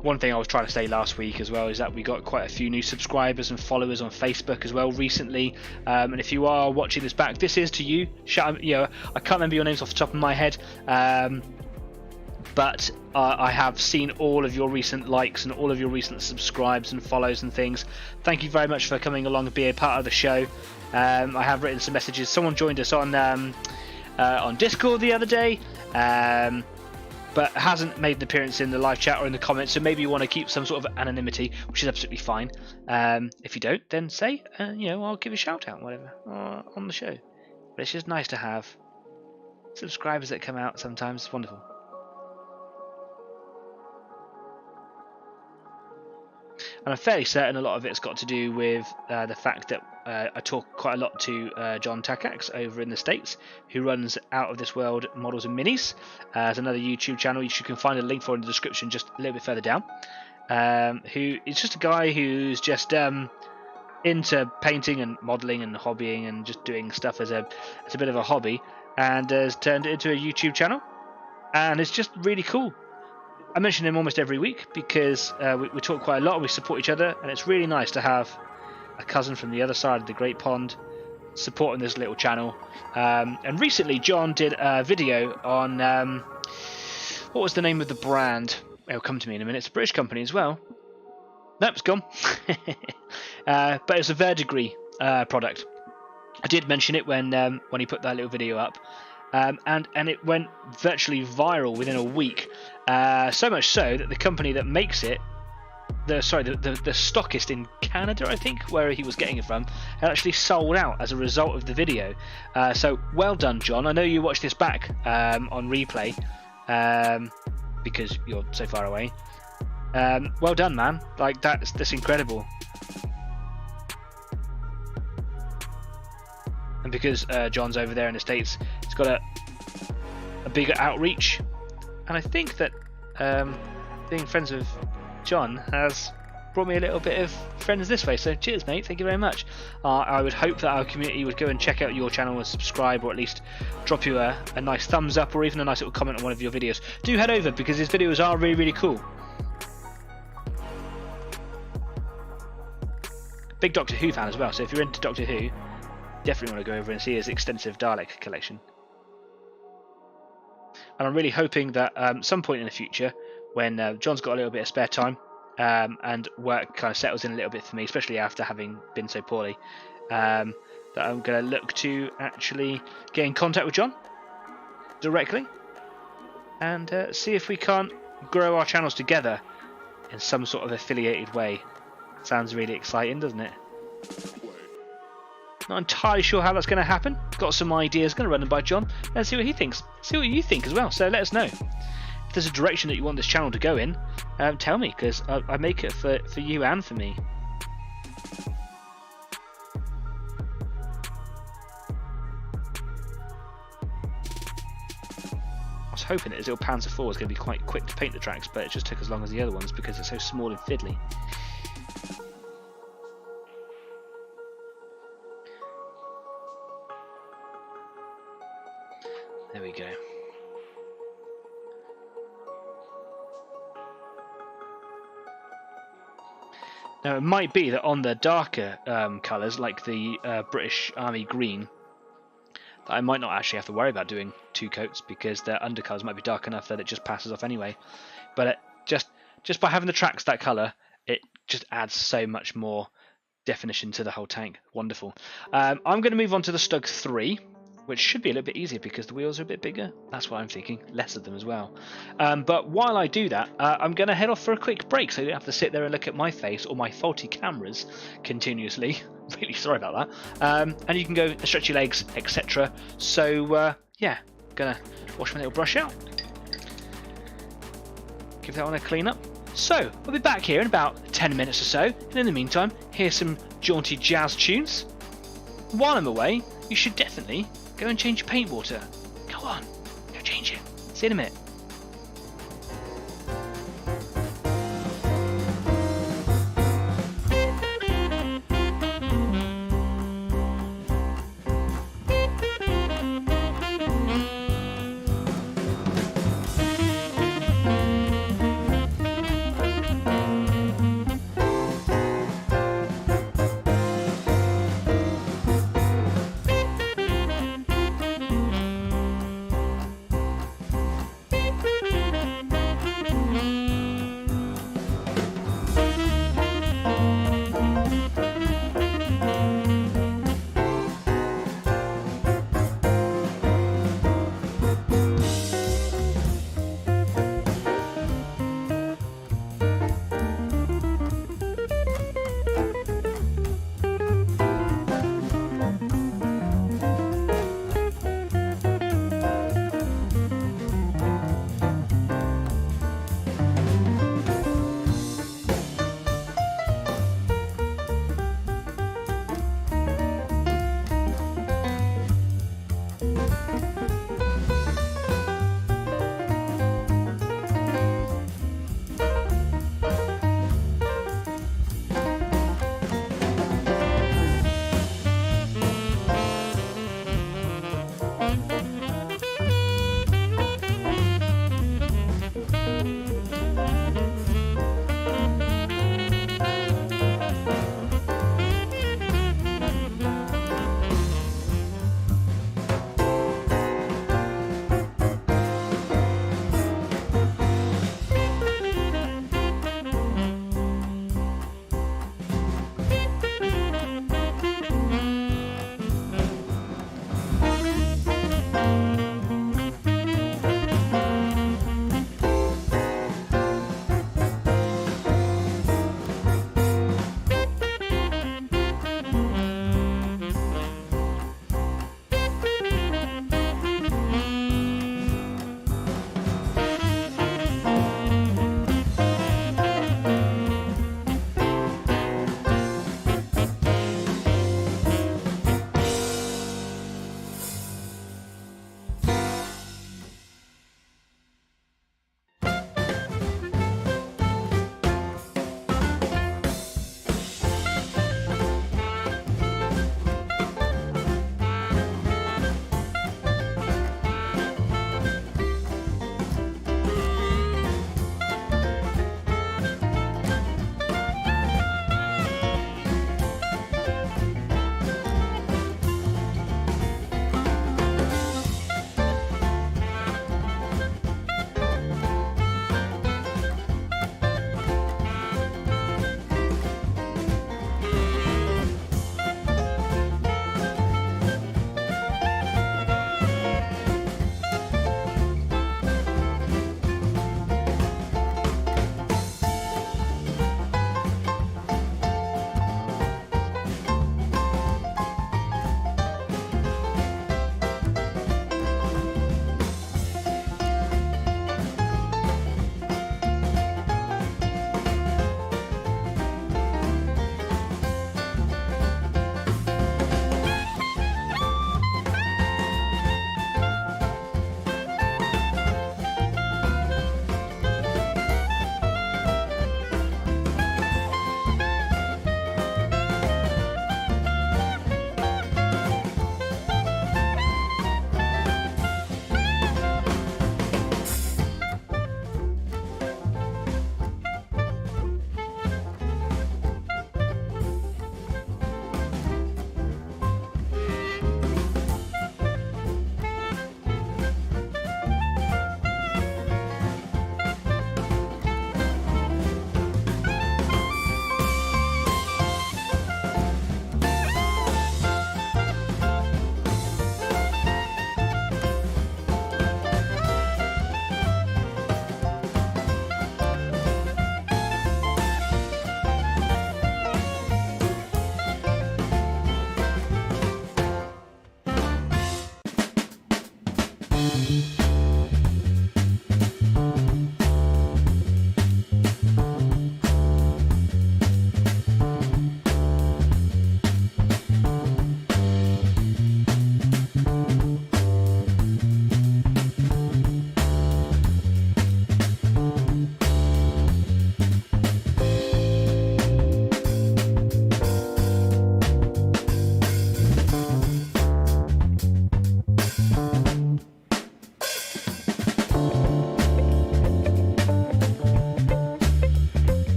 One thing I was trying to say last week as well is that we got quite a few new subscribers and followers on Facebook as well recently. And if you are watching this back, this is to you. You know, I can't remember your names off the top of my head, but I have seen all of your recent likes and all of your recent subscribes and follows and things. Thank you very much for coming along and being a part of the show. I have written some messages. Someone joined us on Discord the other day. But hasn't made an appearance in the live chat or in the comments, so maybe you want to keep some sort of anonymity, which is absolutely fine. If you don't, then say, you know, I'll give you a shout out, whatever, on the show. But it's just nice to have subscribers that come out sometimes. It's wonderful. And I'm fairly certain a lot of it's got to do with the fact that I talk quite a lot to John Takax over in the States, who runs Out of This World Models and Minis. There's another YouTube channel you can find a link for in the description just a little bit further down. Who is just a guy who's just into painting and modelling and hobbying and just doing stuff as a bit of a hobby, and has turned it into a YouTube channel. And it's just really cool. I mention him almost every week because we talk quite a lot and we support each other, and it's really nice to have a cousin from the other side of the Great Pond supporting this little channel. And recently John did a video on what was the name of the brand? It'll come to me in a minute. It's a British company as well. Nope, it's gone. But it's a verdigris product. I did mention it when he put that little video up, and it went virtually viral within a week. So much so that the company that makes it, the stockist in Canada, I think, where he was getting it from, had actually sold out as a result of the video. So well done, John. I know you watched this back on replay because you're so far away. Well done, man. Like that's incredible. And because John's over there in the States, he's got a bigger outreach. And I think that being friends with John has brought me a little bit of friends this way. So cheers, mate. Thank you very much. I would hope that our community would go and check out your channel and subscribe, or at least drop you a nice thumbs up, or even a nice little comment on one of your videos. Do head over, because his videos are really, really cool. Big Doctor Who fan as well, so if you're into Doctor Who, definitely want to go over and see his extensive Dalek collection. And I'm really hoping that some point in the future, when John's got a little bit of spare time and work kind of settles in a little bit for me, especially after having been so poorly, that I'm going to look to actually get in contact with John directly and see if we can't grow our channels together in some sort of affiliated way. Sounds really exciting, doesn't it? Not entirely sure how that's going to happen. Got some ideas, going to run them by John and see what he thinks. See what you think as well, so let us know. If there's a direction that you want this channel to go in, tell me, because I make it for you and for me. I was hoping that his little Panzer IV was going to be quite quick to paint the tracks, but it just took as long as the other ones because it's so small and fiddly. There we go. Now it might be that on the darker colours, like the British Army green, that I might not actually have to worry about doing two coats, because their undercolours might be dark enough that it just passes off anyway. But just by having the tracks that colour, it just adds so much more definition to the whole tank. Wonderful. I'm going to move on to the Stug 3. Which should be a little bit easier because the wheels are a bit bigger. That's what I'm thinking. Less of them as well. But while I do that, I'm going to head off for a quick break, so you don't have to sit there and look at my face or my faulty cameras continuously. Really sorry about that. And you can go and stretch your legs, etc. So yeah, gonna wash my little brush out. Give that one a clean up. So we'll be back here in about 10 minutes or so. And in the meantime, here's some jaunty jazz tunes. While I'm away, you should definitely go and change your paint water. Go on, go change it. See you in a minute.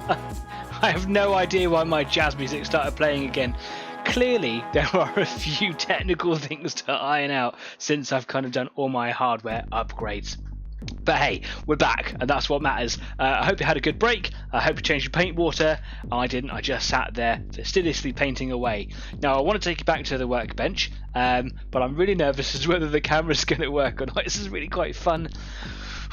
I have no idea why my jazz music started playing again. Clearly, there are a few technical things to iron out since I've kind of done all my hardware upgrades. But hey, we're back, and that's what matters. I hope you had a good break. I hope you changed your paint water. I didn't. I just sat there fastidiously painting away. Now, I want to take you back to the workbench, but I'm really nervous as to whether the camera's going to work or not. This is really quite fun.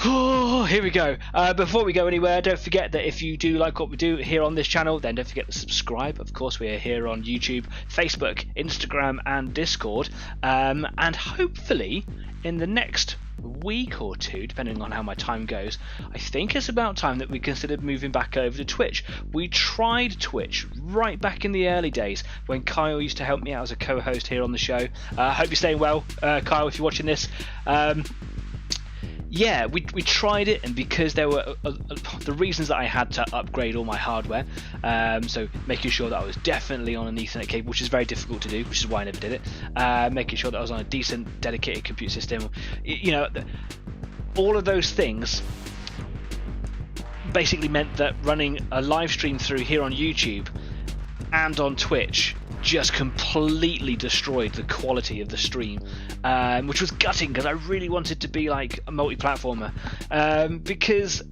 Oh, here we go. Before we go anywhere, don't forget that if you do like what we do here on this channel, then don't forget to subscribe. Of course, we are here on YouTube, Facebook, Instagram, and Discord. And hopefully, in the next week or two, depending on how my time goes, I think it's about time that we considered moving back over to Twitch. We tried Twitch right back in the early days when Kyle used to help me out as a co-host here on the show. I hope you're staying well, Kyle, if you're watching this. Yeah, we tried it, and because there were the reasons that I had to upgrade all my hardware, so making sure that I was definitely on an Ethernet cable, which is very difficult to do, which is why I never did it, making sure that I was on a decent dedicated computer system, you know, all of those things basically meant that running a live stream through here on YouTube and on Twitch just completely destroyed the quality of the stream, which was gutting because I really wanted to be like a multi-platformer, because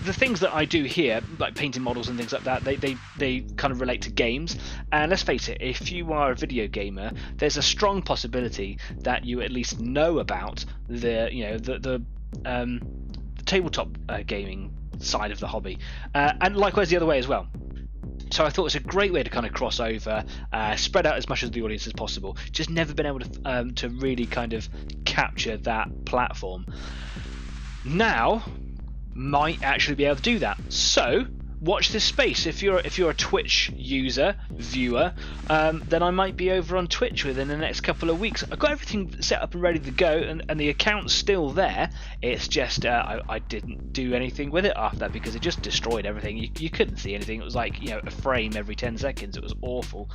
the things that I do here, like painting models and things like that, they kind of relate to games. And let's face it, if you are a video gamer, there's a strong possibility that you at least know about the tabletop gaming side of the hobby, and likewise the other way as well. So I thought it's a great way to kind of cross over, spread out as much of the audience as possible. Just never been able to really kind of capture that platform. Now, might actually be able to do that. So watch this space. If you're a Twitch viewer, then I might be over on Twitch within the next couple of weeks. I've got everything set up and ready to go, and the account's still there. It's just I didn't do anything with it after that because it just destroyed everything. You couldn't see anything. It was like, you know, a frame every 10 seconds. It was awful.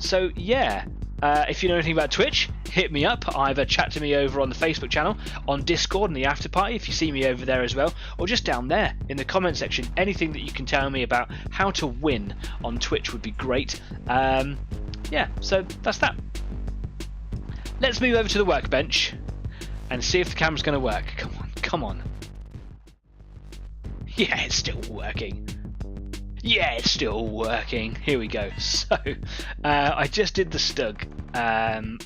So yeah. If you know anything about Twitch, hit me up. Either chat to me over on the Facebook channel, on Discord in the after party if you see me over there as well, or just down there in the comment section. Anything that you can tell me about how to win on Twitch would be great. Yeah, so that's that. Let's move over to the workbench and see if the camera's going to work. Come on. Yeah, it's still working. Yeah, it's still working. Here we go. So, I just did the Stug,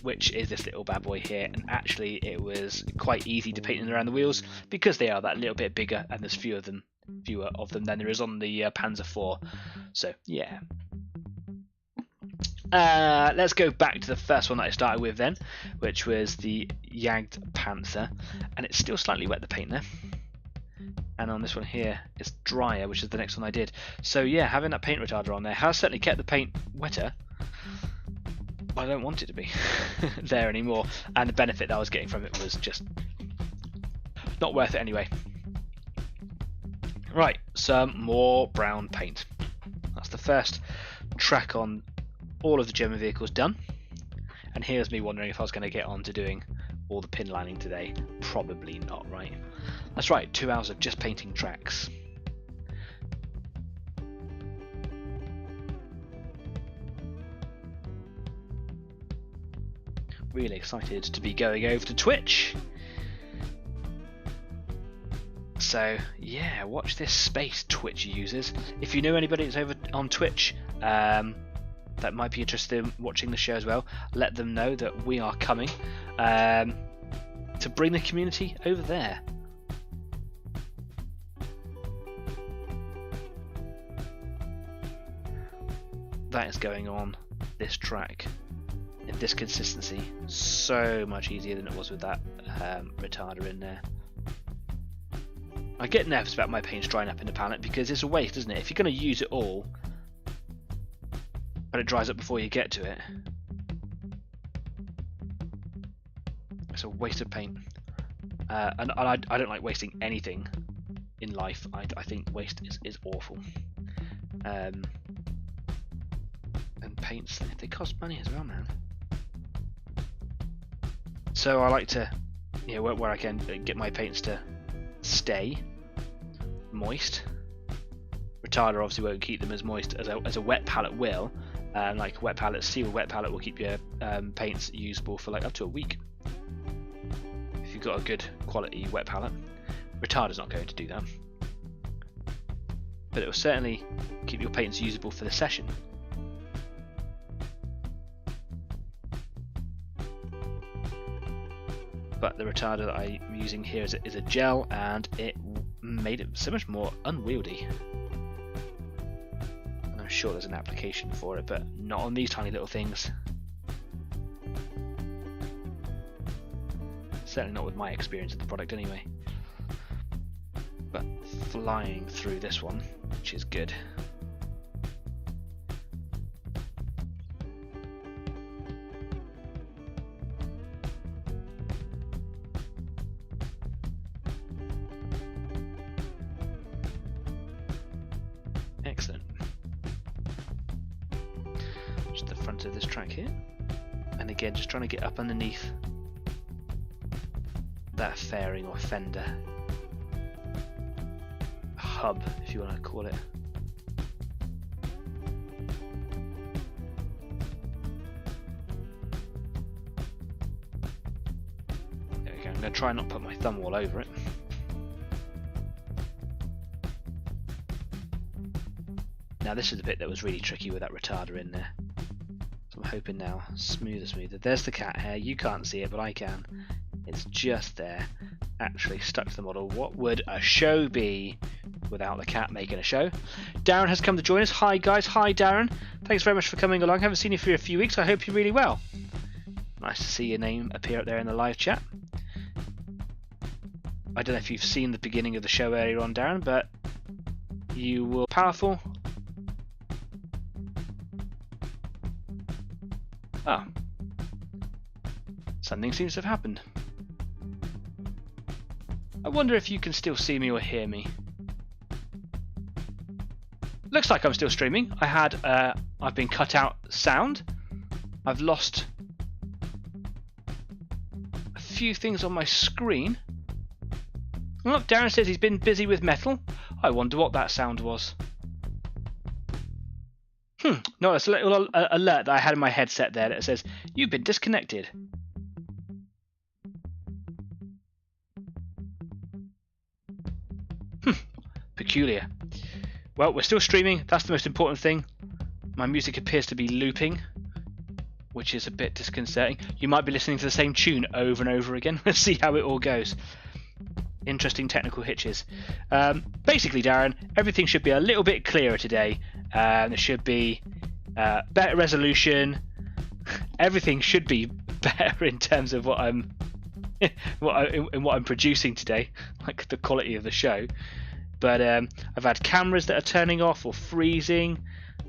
which is this little bad boy here, and actually it was quite easy to paint around the wheels because they are that little bit bigger and there's fewer of them than there is on the Panzer IV. So, yeah. Let's go back to the first one that I started with then, which was the Jagd Panther, and it's still slightly wet, the paint there. And on this one here, it's drier, which is the next one I did. So yeah, having that paint retarder on there has certainly kept the paint wetter. But I don't want it to be there anymore. And the benefit that I was getting from it was just not worth it anyway. Right, some more brown paint. That's the first track on all of the German vehicles done. And here's me wondering if I was going to get on to doing all the pin lining today. Probably not, right? That's right, 2 hours of just painting tracks. Really excited to be going over to Twitch. So yeah, watch this space, Twitch users. If you know anybody that's over on Twitch that might be interested in watching the show as well, let them know that we are coming to bring the community over there. That is going on this track in this consistency so much easier than it was with that retarder in there. I get nervous about my paints drying up in the palette because it's a waste, isn't it? If you're going to use it all but it dries up before you get to it, it's a waste of paint. And I don't like wasting anything in life. I think waste is awful. And paints, they cost money as well, man. So I like to, you know, where I can get my paints to stay moist Retarder obviously won't keep them as moist as a wet palette will. Like wet palette, steel wet palette will keep your paints usable for like up to a week. If you've got a good quality wet palette. Retarder's not going to do that. But it will certainly keep your paints usable for the session. But the retarder that I'm using here is a gel, and it made it so much more unwieldy. And I'm sure there's an application for it, but not on these tiny little things. Certainly not with my experience of the product anyway. But flying through this one, which is good. Excellent. Just the front of this track here. And again, just trying to get up underneath that fairing or fender. Hub, if you want to call it. There we go. I'm going to try and not put my thumb all over it. Now this is the bit that was really tricky with that retarder in there. So I'm hoping now, smoother. There's the cat hair, you can't see it but I can. It's just there, actually stuck to the model. What would a show be without the cat making a show? Darren has come to join us. Hi guys, hi Darren. Thanks very much for coming along. Haven't seen you for a few weeks, I hope you're really well. Nice to see your name appear up there in the live chat. I don't know if you've seen the beginning of the show earlier on, Darren, but you were powerful. Ah, something seems to have happened. I wonder if you can still see me or hear me. Looks like I'm still streaming. I've been cut out sound. I've lost a few things on my screen. Look, Darren says he's been busy with metal. I wonder what that sound was. No, it's a little alert that I had in my headset there that says, you've been disconnected. Peculiar. Well, we're still streaming, that's the most important thing. My music appears to be looping, which is a bit disconcerting. You might be listening to the same tune over and over again. Let's see how it all goes. Interesting technical hitches. Basically, Darren, everything should be a little bit clearer today. There should be better resolution. Everything should be better in terms of what I'm producing today, like the quality of the show. But I've had cameras that are turning off or freezing,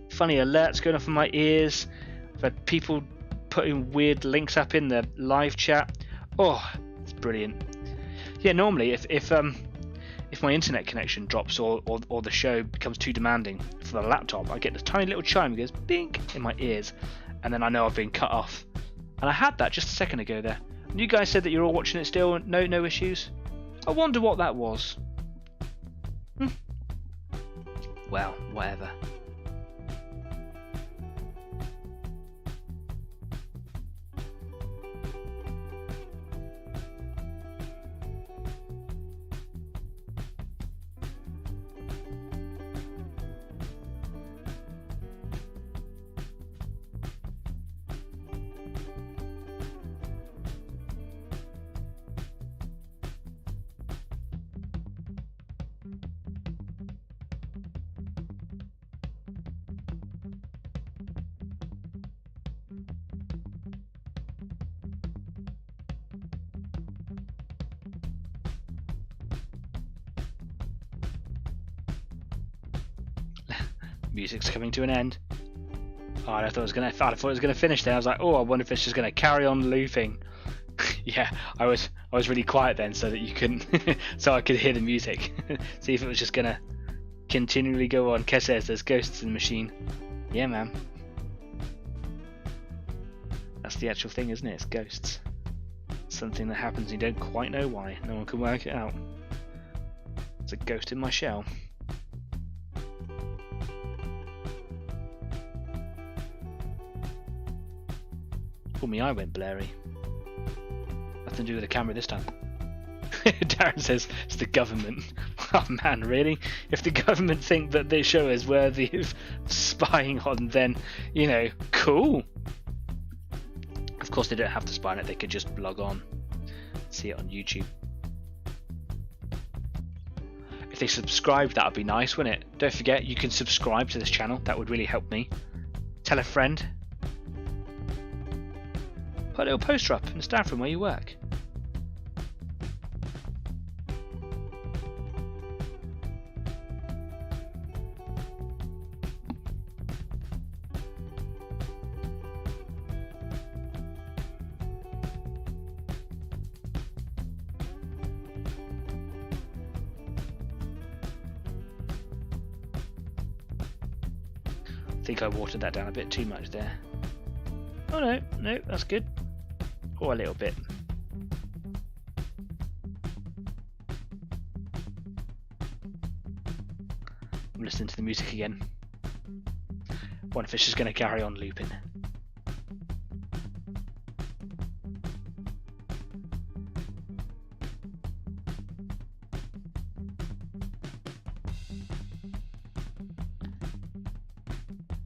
funny alerts going off in my ears. I've had people putting weird links up in the live chat. Oh, it's brilliant. Yeah, normally if my internet connection drops or the show becomes too demanding for the laptop, I get this tiny little chime that goes bink in my ears, and then I know I've been cut off. And I had that just a second ago there. And you guys said that you're all watching it still, no issues. I wonder what that was. Well, whatever. Music's coming to an end. Oh, I thought it was gonna finish there. I was like, oh, I wonder if it's just gonna carry on looping. Yeah, I was really quiet then so that you couldn't, so I could hear the music. See if it was just gonna continually go on. Kes says there's ghosts in the machine. Yeah, man. That's the actual thing, isn't it? It's ghosts. Something that happens and you don't quite know why. No one can work it out. It's a ghost in my shell. For me, I went blurry. Nothing to do with the camera this time. Darren says it's the government. Oh man, really? If the government think that this show is worthy of spying on, then, you know, cool. Of course, they don't have to spy on it. They could just log on, see it on YouTube. If they subscribe, that would be nice, wouldn't it? Don't forget, you can subscribe to this channel. That would really help me. Tell a friend. Put a little poster up in the staff room where you work. I think I watered that down a bit too much there. Oh no, that's good. Or a little bit. I'm listening to the music again. Wonder if it's just going to carry on looping.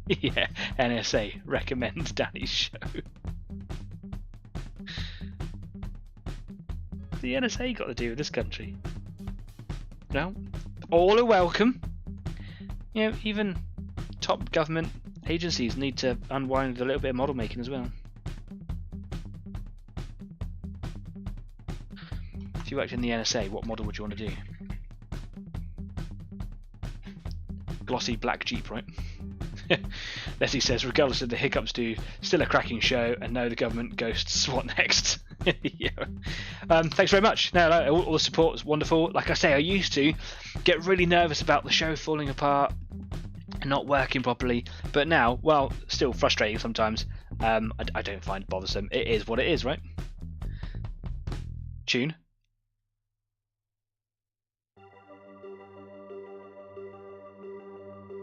Yeah, NSA recommends Danny's show. The NSA got to do with this country. No, all are welcome. You know, even top government agencies need to unwind a little bit of model making as well. If you worked in the NSA, what model would you want to do? Glossy black Jeep, right? Leslie says, regardless of the hiccups, still a cracking show, and no, the government ghosts. What next? Yeah. Thanks very much. No, all the support was wonderful. Like I say, I used to get really nervous about the show falling apart and not working properly, but now, well, still frustrating sometimes. I don't find it bothersome. It is what it is, right? Tune.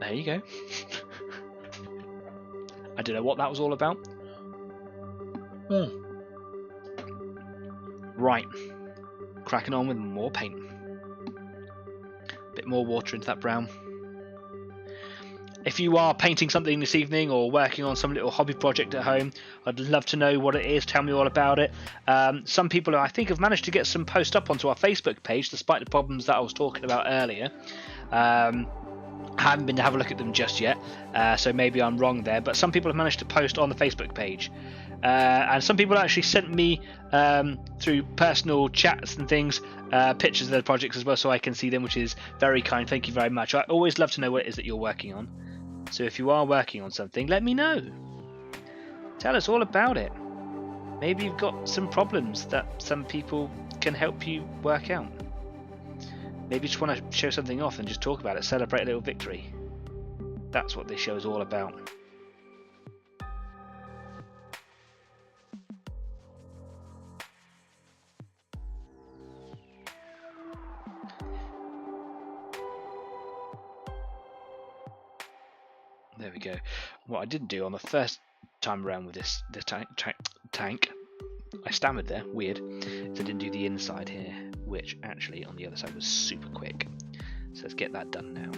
There you go. I don't know what that was all about. Right, cracking on with more paint. Bit more water into that brown. If you are painting something this evening or working on some little hobby project at home, I'd love to know what it is. Tell me all about it. Some people, I think, have managed to get some posts up onto our Facebook page, despite the problems that I was talking about earlier. I haven't been to have a look at them just yet, so maybe I'm wrong there, but some people have managed to post on the Facebook page. And some people actually sent me, through personal chats and things, pictures of their projects as well, so I can see them, which is very kind. Thank you very much. I always love to know what it is that you're working on. So if you are working on something, let me know. Tell us all about it. Maybe you've got some problems that some people can help you work out. Maybe you just want to show something off and just talk about it, celebrate a little victory. That's what this show is all about. There we go. What I didn't do on the first time around with this tank, I stammered there, weird, is I didn't do the inside here, which actually on the other side was super quick. So let's get that done now.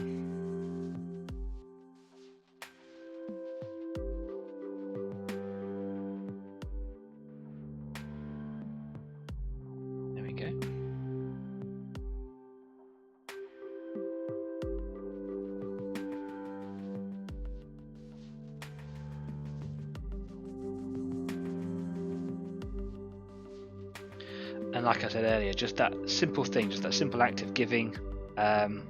There we go. And like I said earlier, just that simple thing, just that simple act of giving the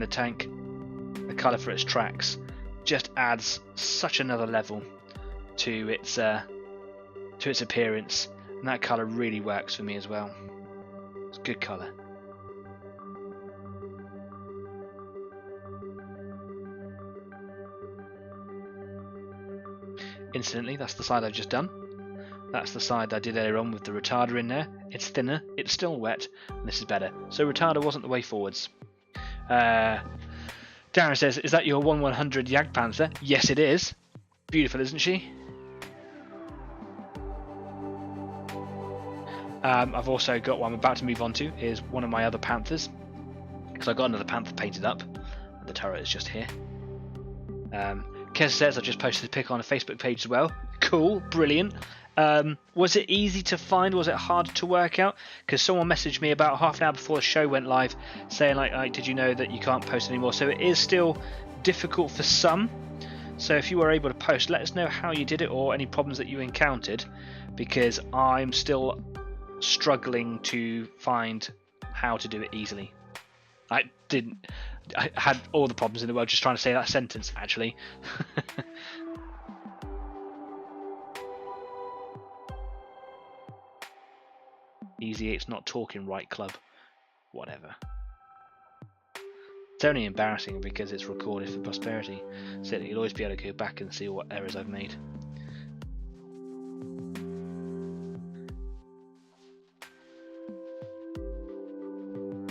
tank the colour for its tracks, just adds such another level to its appearance, and that colour really works for me as well. It's good colour. Incidentally, that's the side I've just done. That's the side I did earlier on with the retarder in there. It's thinner, it's still wet, and this is better. So retarder wasn't the way forwards. Darren says, is that your 1/100 Jagdpanzer? Yes, it is. Beautiful, isn't she? I've also got one I'm about to move on to is one of my other Panthers, because I got another Panther painted up, and the turret is just here. Kez says I just posted a pic on a Facebook page as well. Cool, brilliant. Was it easy to find? Was it hard to work out? Because someone messaged me about half an hour before the show went live saying like, did you know that you can't post anymore? So it is still difficult for some. So if you were able to post, let us know how you did it or any problems that you encountered, because I'm still struggling to find how to do it easily. I had all the problems in the world just trying to say that sentence, actually. Easy 8's not talking right, club. Whatever. It's only embarrassing because it's recorded for posterity, so that you'll always be able to go back and see what errors I've made.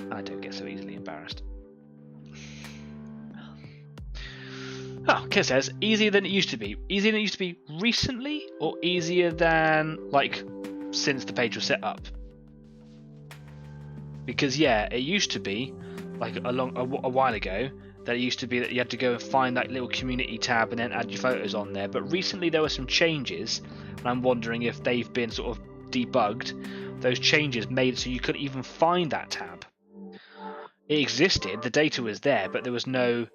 I don't get so easily embarrassed. Oh, Kid says, easier than it used to be. Easier than it used to be recently, or easier than, like, since the page was set up? Because, yeah, it used to be, like, a while ago, that it used to be that you had to go and find that little community tab and then add your photos on there. But recently there were some changes, and I'm wondering if they've been sort of debugged. Those changes made it so you couldn't even find that tab. It existed, the data was there, but there was no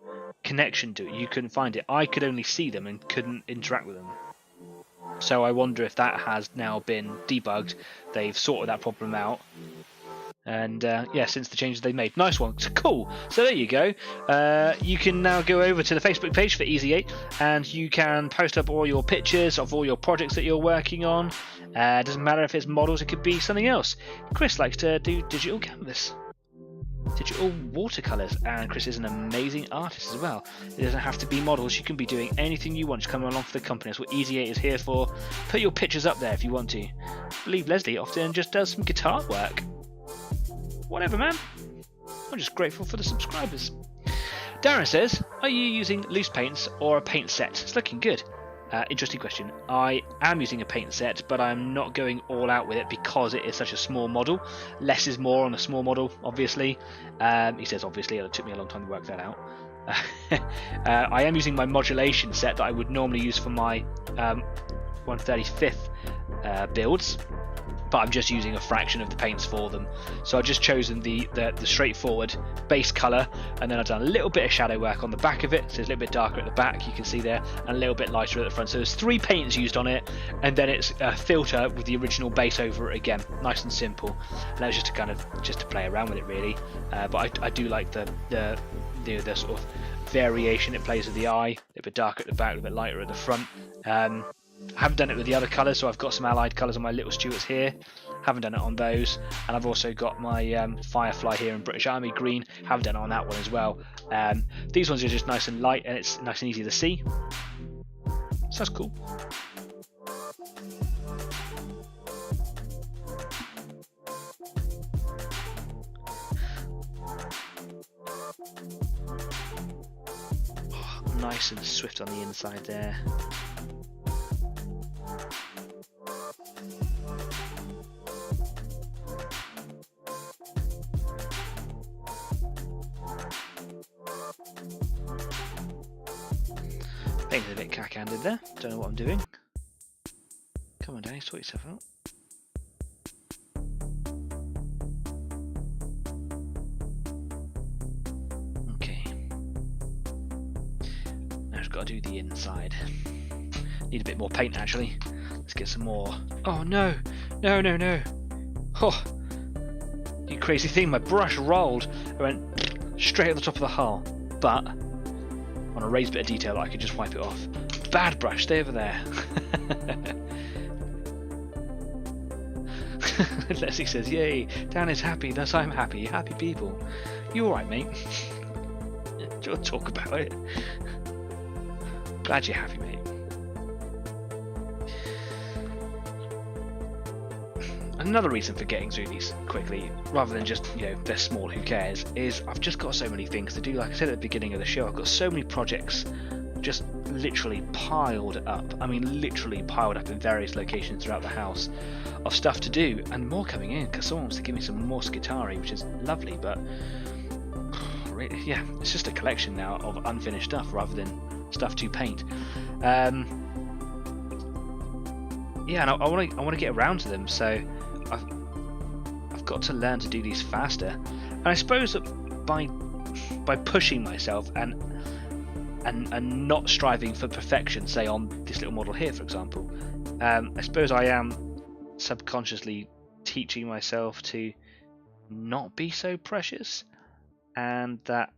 connection to it. You couldn't find it. I could only see them and couldn't interact with them. So I wonder if that has now been debugged. They've sorted that problem out. And yeah, since the changes they made. Nice one. Cool. So there you go. You can now go over to the Facebook page for Easy 8 and you can post up all your pictures of all your projects that you're working on. Doesn't matter if it's models, it could be something else. Chris likes to do digital canvas, digital watercolours, and Chris is an amazing artist as well. It doesn't have to be models, you can be doing anything you want. Just come along for the company. That's what Easy 8 is here for. Put your pictures up there if you want to. I believe Leslie often just does some guitar work. Whatever, man. I'm just grateful for the subscribers. Darren says, are you using loose paints or a paint set? It's looking good. Interesting question. I am using a paint set, but I'm not going all out with it because it is such a small model. Less is more on a small model, obviously. He says obviously, it took me a long time to work that out. I am using my modulation set that I would normally use for my 135th builds, but I'm just using a fraction of the paints for them. So I've just chosen the straightforward base colour, and then I've done a little bit of shadow work on the back of it, so it's a little bit darker at the back, you can see there, and a little bit lighter at the front. So there's 3 paints used on it, and then it's a filter with the original base over it again. Nice and simple. And that was just to kind of to play around with it, really. But I do like the sort of variation it plays with the eye. A little bit darker at the back, a little bit lighter at the front. I haven't done it with the other colours, so I've got some allied colours on my little Stuarts here. Haven't done it on those, and I've also got my Firefly here in British Army green. Haven't done it on that one as well. These ones are just nice and light, and it's nice and easy to see. So that's cool. Oh, nice and swift on the inside there. Painted a bit cack-handed there. Don't know what I'm doing. Come on, Danny, sort yourself out. Okay. Now I've got to do the inside. Need a bit more paint, actually. Let's get some more. Oh no! No, no, no! Oh! You crazy thing, my brush rolled. I went straight at the top of the hull. But on a raised bit of detail, I could just wipe it off. Bad brush, stay over there. Leslie says, yay, Dan is happy, thus I'm happy. Happy people. You alright, mate? Do you want to talk about it? Glad you're happy, mate. Another reason for getting through these quickly, rather than just, they're small, who cares, is I've just got so many things to do. Like I said at the beginning of the show, I've got so many projects just literally piled up. I mean, literally piled up in various locations throughout the house of stuff to do, and more coming in because someone wants to give me some more Skitari, which is lovely. But yeah, it's just a collection now of unfinished stuff rather than stuff to paint. Yeah, and I want to get around to them, so I've got to learn to do these faster. And I suppose that by pushing myself and not striving for perfection, say on this little model here, for example, I suppose I am subconsciously teaching myself to not be so precious, and that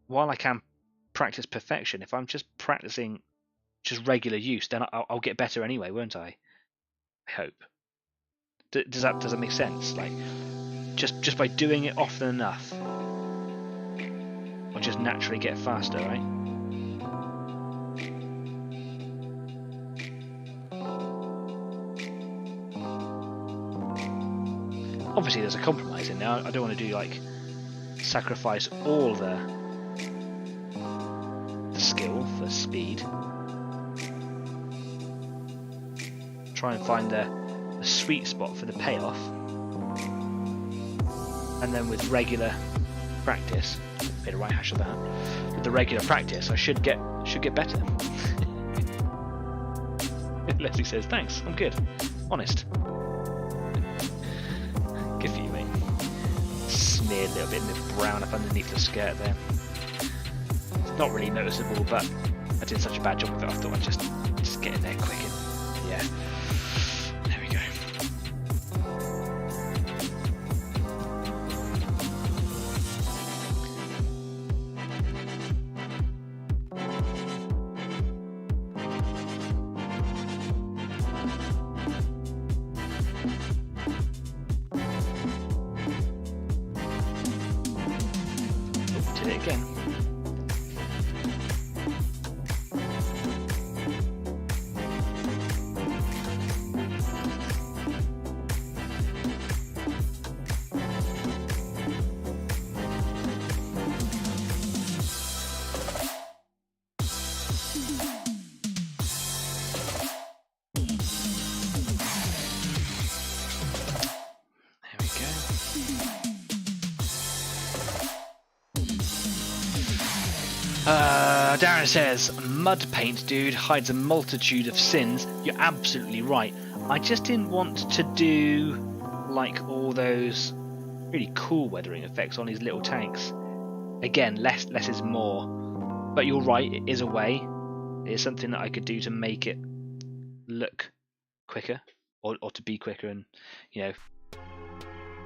while I can practice perfection, if I'm just practicing just regular use, then I'll get better anyway, won't I? I hope. Does that make sense? Like, just by doing it often enough, I'll just naturally get faster, right? Obviously, there's a compromise in there. I don't want to do like sacrifice all the skill for speed. Try and find the sweet spot for the payoff, and then with regular practice, made a right hash of that. With the regular practice, I should get better. Leslie says, "Thanks, I'm good, honest." Good for you, mate. Smeared a little bit of brown up underneath the skirt there. It's not really noticeable, but I did such a bad job of it. I thought I'd just get in there quick and yeah. There we go. Did it again. Darren says, mud paint, dude, hides a multitude of sins. You're absolutely right. I just didn't want to do like all those really cool weathering effects on these little tanks. Again, less is more. But you're right, it is a way. It is something that I could do to make it look quicker, or to be quicker, and you know,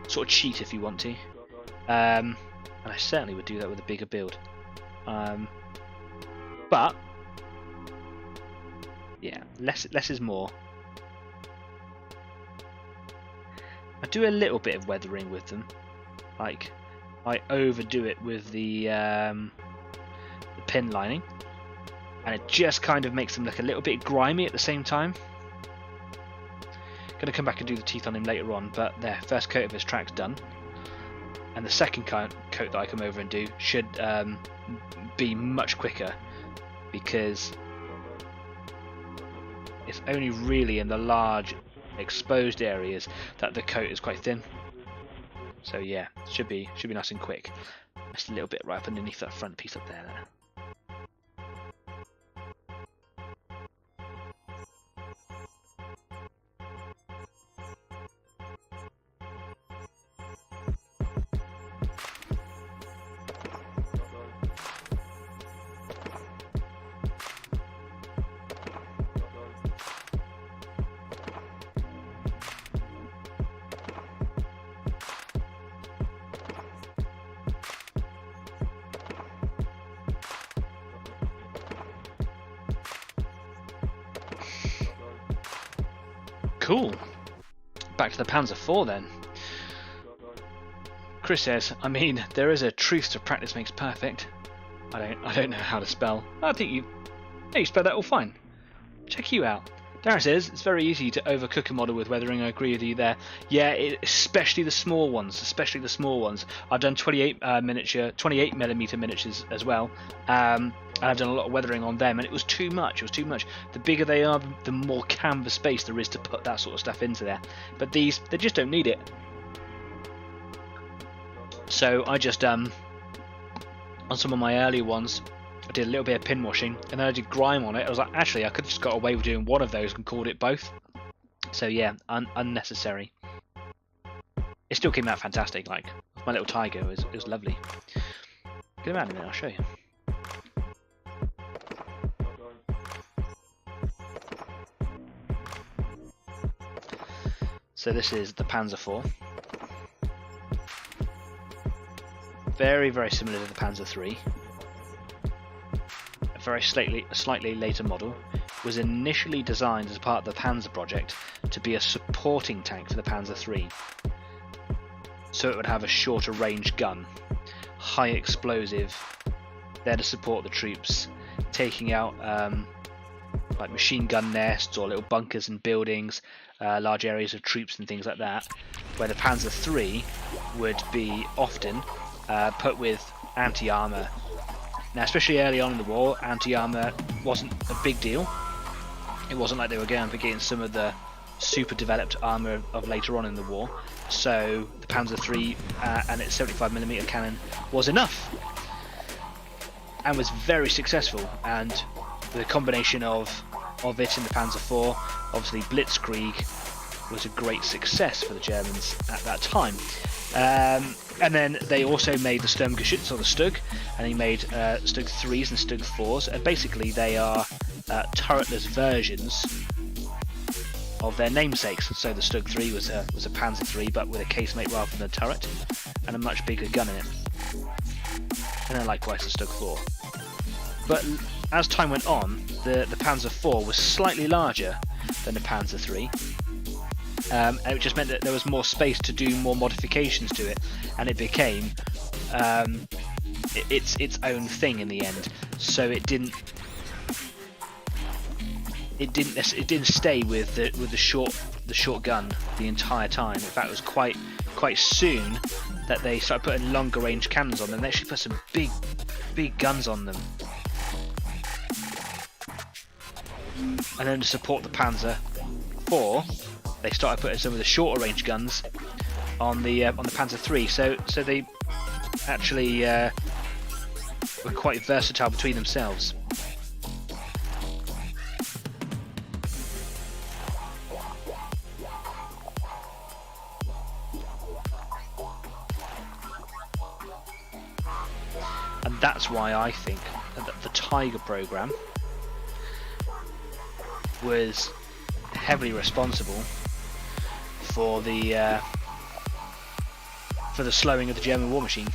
sort of cheat if you want to. And I certainly would do that with a bigger build. But yeah, less is more. I do a little bit of weathering with them, like I overdo it with the pin lining, and it just kind of makes them look a little bit grimy at the same time. Gonna come back and do the teeth on him later on, but there, first coat of his track's done, and the second coat that I come over and do should be much quicker, because it's only really in the large exposed areas that the coat is quite thin. So yeah, should be nice and quick. Just a little bit right up underneath that front piece up there. Cool. Back to the Panzer IV then. Chris says, I mean, there is a truth to practice makes perfect. I don't know how to spell. I think you spelled that all fine. Check you out. Darren says it's very easy to overcook a model with weathering. I agree with you there. Yeah, especially the small ones. Especially the small ones. I've done 28 millimeter miniatures as well, and I've done a lot of weathering on them, and it was too much. It was too much. The bigger they are, the more canvas space there is to put that sort of stuff into there. But these, they just don't need it. So I just on some of my earlier ones, I did a little bit of pin washing, and then I did grime on it. I was like, actually, I could have just got away with doing one of those and called it both. So yeah, unnecessary. It still came out fantastic. Like my little tiger, it was lovely. Get him out in a minute, I'll show you. So this is the Panzer IV. Very, very similar to the Panzer III. A very slightly later model. Was initially designed as part of the Panzer project to be a supporting tank for the Panzer III. So it would have a shorter range gun, high explosive, there to support the troops, taking out like machine gun nests or little bunkers and buildings, large areas of troops and things like that, where the Panzer III would be often put with anti-armour. Now, especially early on in the war, anti-armour wasn't a big deal. It wasn't like they were going up against some of the super developed armour of later on in the war. So the Panzer III and its 75mm cannon was enough, and was very successful. And the combination of it in the Panzer IV, obviously Blitzkrieg was a great success for the Germans at that time. And then they also made the Sturmgeschütz, or the Stug, and he made Stug 3s and Stug 4s, and basically they are turretless versions of their namesakes. So the Stug 3 was a Panzer 3, but with a casemate rather than a turret, and a much bigger gun in it. And then likewise the Stug 4. But as time went on, the Panzer 4 was slightly larger than the Panzer 3. And it just meant that there was more space to do more modifications to it, and it became its own thing in the end. So it didn't stay with the short gun the entire time. In fact, it was quite soon that they started putting longer range cannons on them. They actually put some big guns on them. And then to support the Panzer IV, they started putting some of the shorter range guns on the Panzer III. So they actually were quite versatile between themselves. And that's why I think that the Tiger program was heavily responsible for the slowing of the German war machine.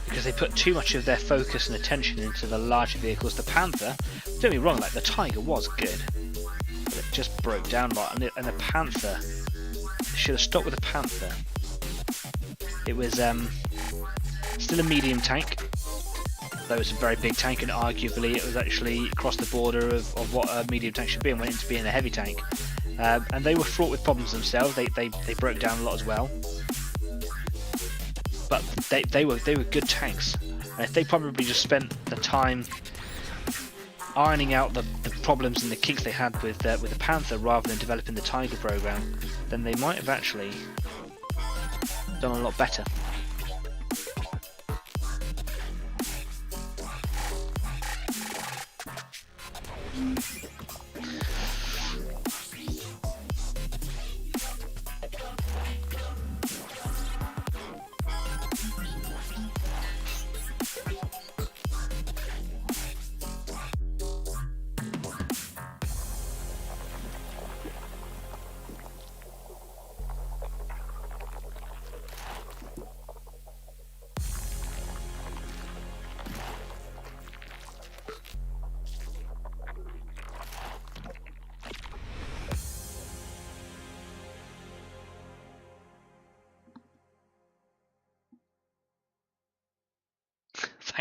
Because they put too much of their focus and attention into the larger vehicles. The Panther, don't get me wrong, like the Tiger was good, but it just broke down a lot. And the Panther, they should have stopped with the Panther. It was still a medium tank, though it's a very big tank, and arguably it was actually across the border of what a medium tank should be, and went into being a heavy tank. And they were fraught with problems themselves. They broke down a lot as well. But they were good tanks, and if they probably just spent the time ironing out the problems and the kinks they had with the Panther rather than developing the Tiger program, then they might have actually done a lot better.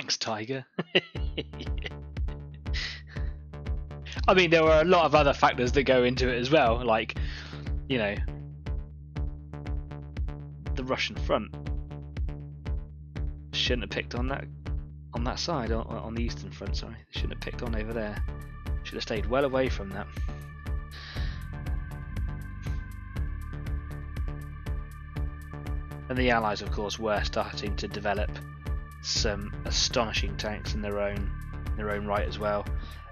Thanks, Tiger. I mean, there were a lot of other factors that go into it as well, like, you know, the Russian front. Shouldn't have picked on that side, on the eastern front, sorry. They shouldn't have picked on over there. Should have stayed well away from that. And the Allies, of course, were starting to develop some astonishing tanks in their own right as well.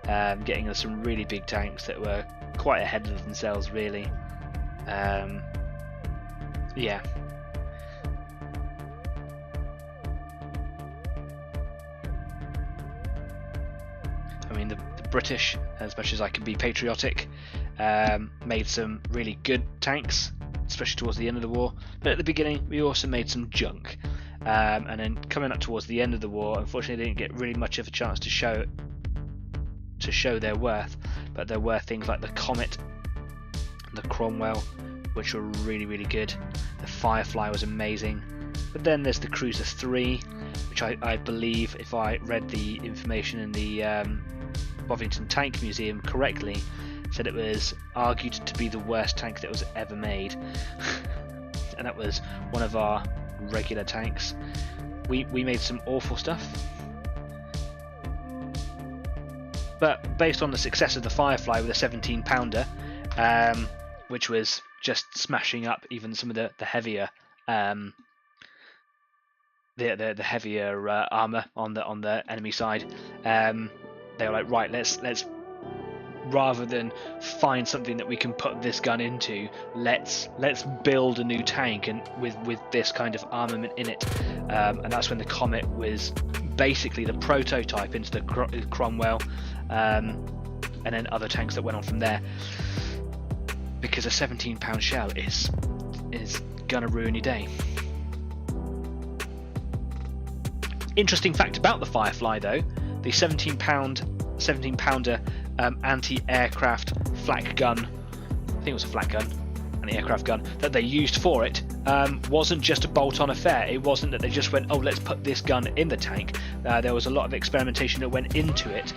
Getting us some really big tanks that were quite ahead of themselves, really. Yeah. I mean, the British, as much as I can be patriotic, made some really good tanks, especially towards the end of the war. But at the beginning, we also made some junk. And then coming up towards the end of the war, unfortunately, they didn't get really much of a chance to show their worth. But there were things like the Comet, the Cromwell, which were really, really good. The Firefly was amazing. But then there's the Cruiser 3, which I believe, if I read the information in the Bovington Tank Museum correctly, said it was argued to be the worst tank that was ever made. And that was one of our regular tanks. We made some awful stuff. But based on the success of the Firefly with a 17-pounder, which was just smashing up even some of the heavier the heavier armor on the enemy side, they were like, right, let's rather than find something that we can put this gun into, let's build a new tank and with this kind of armament in it. And that's when the Comet was basically the prototype into the Cromwell, and then other tanks that went on from there. Because a 17-pound shell is gonna ruin your day. Interesting fact about the Firefly, though, the 17-pounder anti-aircraft flak gun, I think it was a flak gun, anti-aircraft gun, that they used for it wasn't just a bolt-on affair. It wasn't that they just went, oh, let's put this gun in the tank. There was a lot of experimentation that went into it.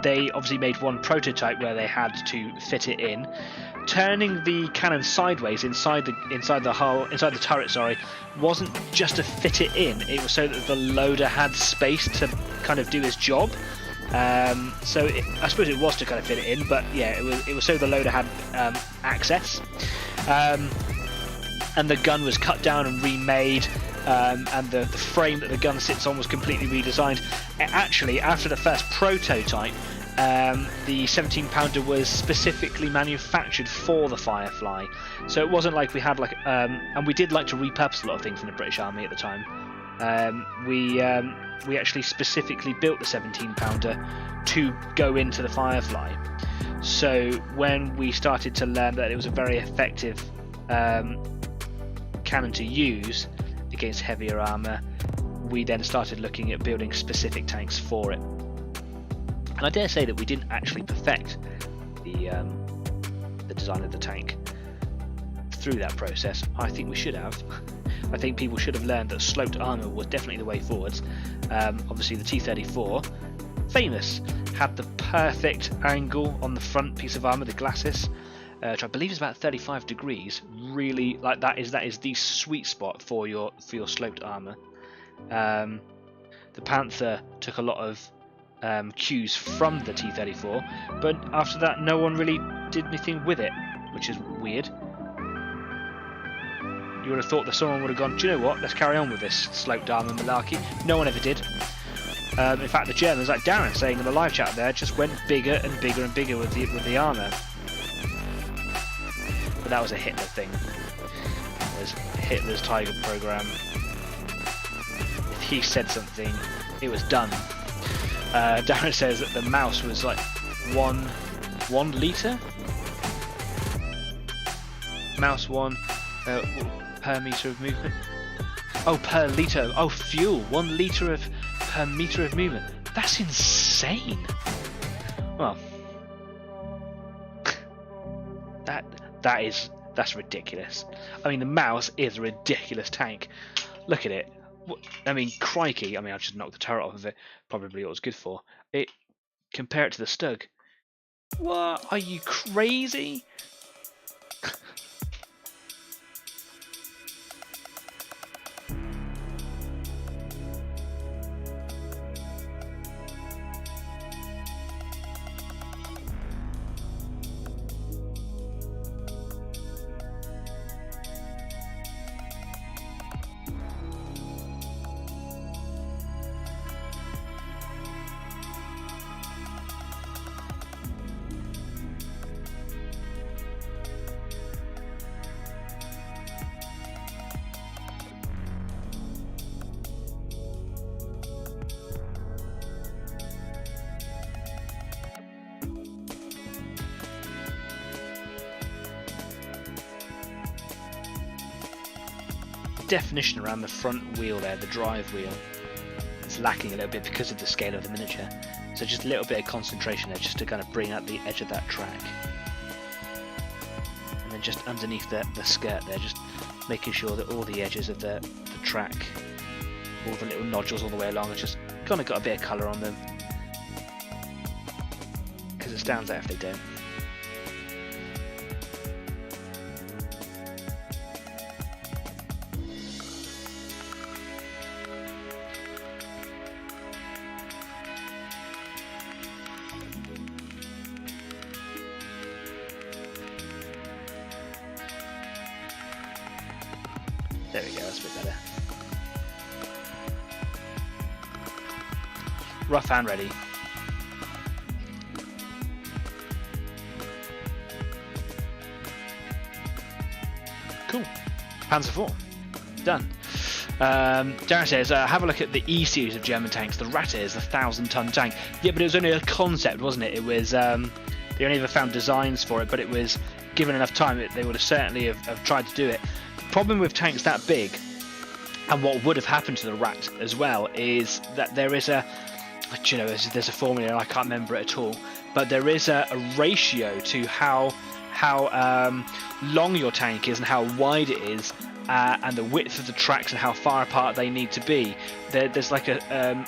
They obviously made one prototype where they had to fit it in. Turning the cannon sideways inside the turret, sorry, wasn't just to fit it in. It was so that the loader had space to kind of do his job. I suppose it was to kind of fit it in, but yeah, it was so the loader had access. And the gun was cut down and remade, and the frame that the gun sits on was completely redesigned. Actually, after the first prototype, the 17-pounder was specifically manufactured for the Firefly. So it wasn't like we had and we did like to repurpose a lot of things in the British Army at the time. We actually specifically built the 17-pounder to go into the Firefly. So when we started to learn that it was a very effective cannon to use against heavier armour, we then started looking at building specific tanks for it. And I dare say that we didn't actually perfect the design of the tank through that process. I think we should have. I think people should have learned that sloped armour was definitely the way forwards. Obviously the T-34, famous, had the perfect angle on the front piece of armour, the glacis, which I believe is about 35 degrees. Really, like that is the sweet spot for your sloped armour. The Panther took a lot of cues from the T-34, but after that no one really did anything with it, which is weird. You would have thought that someone would have gone, do you know what, let's carry on with this sloped armour malarkey. No one ever did. In fact, the Germans, like Darren saying in the live chat there, just went bigger and bigger and bigger with the armour. But that was a Hitler thing. It was Hitler's Tiger program. If he said something, it was done. Darren says that the mouse was like 1 litre? Mouse 1 per metre of movement. Oh, per litre. Oh, fuel. 1 litre per metre of movement. That's insane. Well, that's ridiculous. I mean, the mouse is a ridiculous tank. Look at it. I mean, crikey! I mean, I just knocked the turret off of it. Probably what it was good for. It compare it to the Stug. What? Are you crazy? Definition around the front wheel there, the drive wheel, it's lacking a little bit because of the scale of the miniature. So just a little bit of concentration there, just to kind of bring out the edge of that track. And then just underneath the skirt there, just making sure that all the edges of the track, all the little nodules all the way along, have just kind of got a bit of colour on them. Because it stands out if they don't. There we go, that's a bit better. Rough and ready. Cool. Panzer IV. Done. Darren says, have a look at the E series of German tanks. The Ratte is a 1,000-ton tank. Yeah, but it was only a concept, wasn't it? It was, they only ever found designs for it, but it was, given enough time, they would have certainly have tried to do it. Problem with tanks that big, and what would have happened to the Rat as well, is that there is there's a formula, and I can't remember it at all, but there is a ratio to how long your tank is and how wide it is, and the width of the tracks and how far apart they need to be. There's like an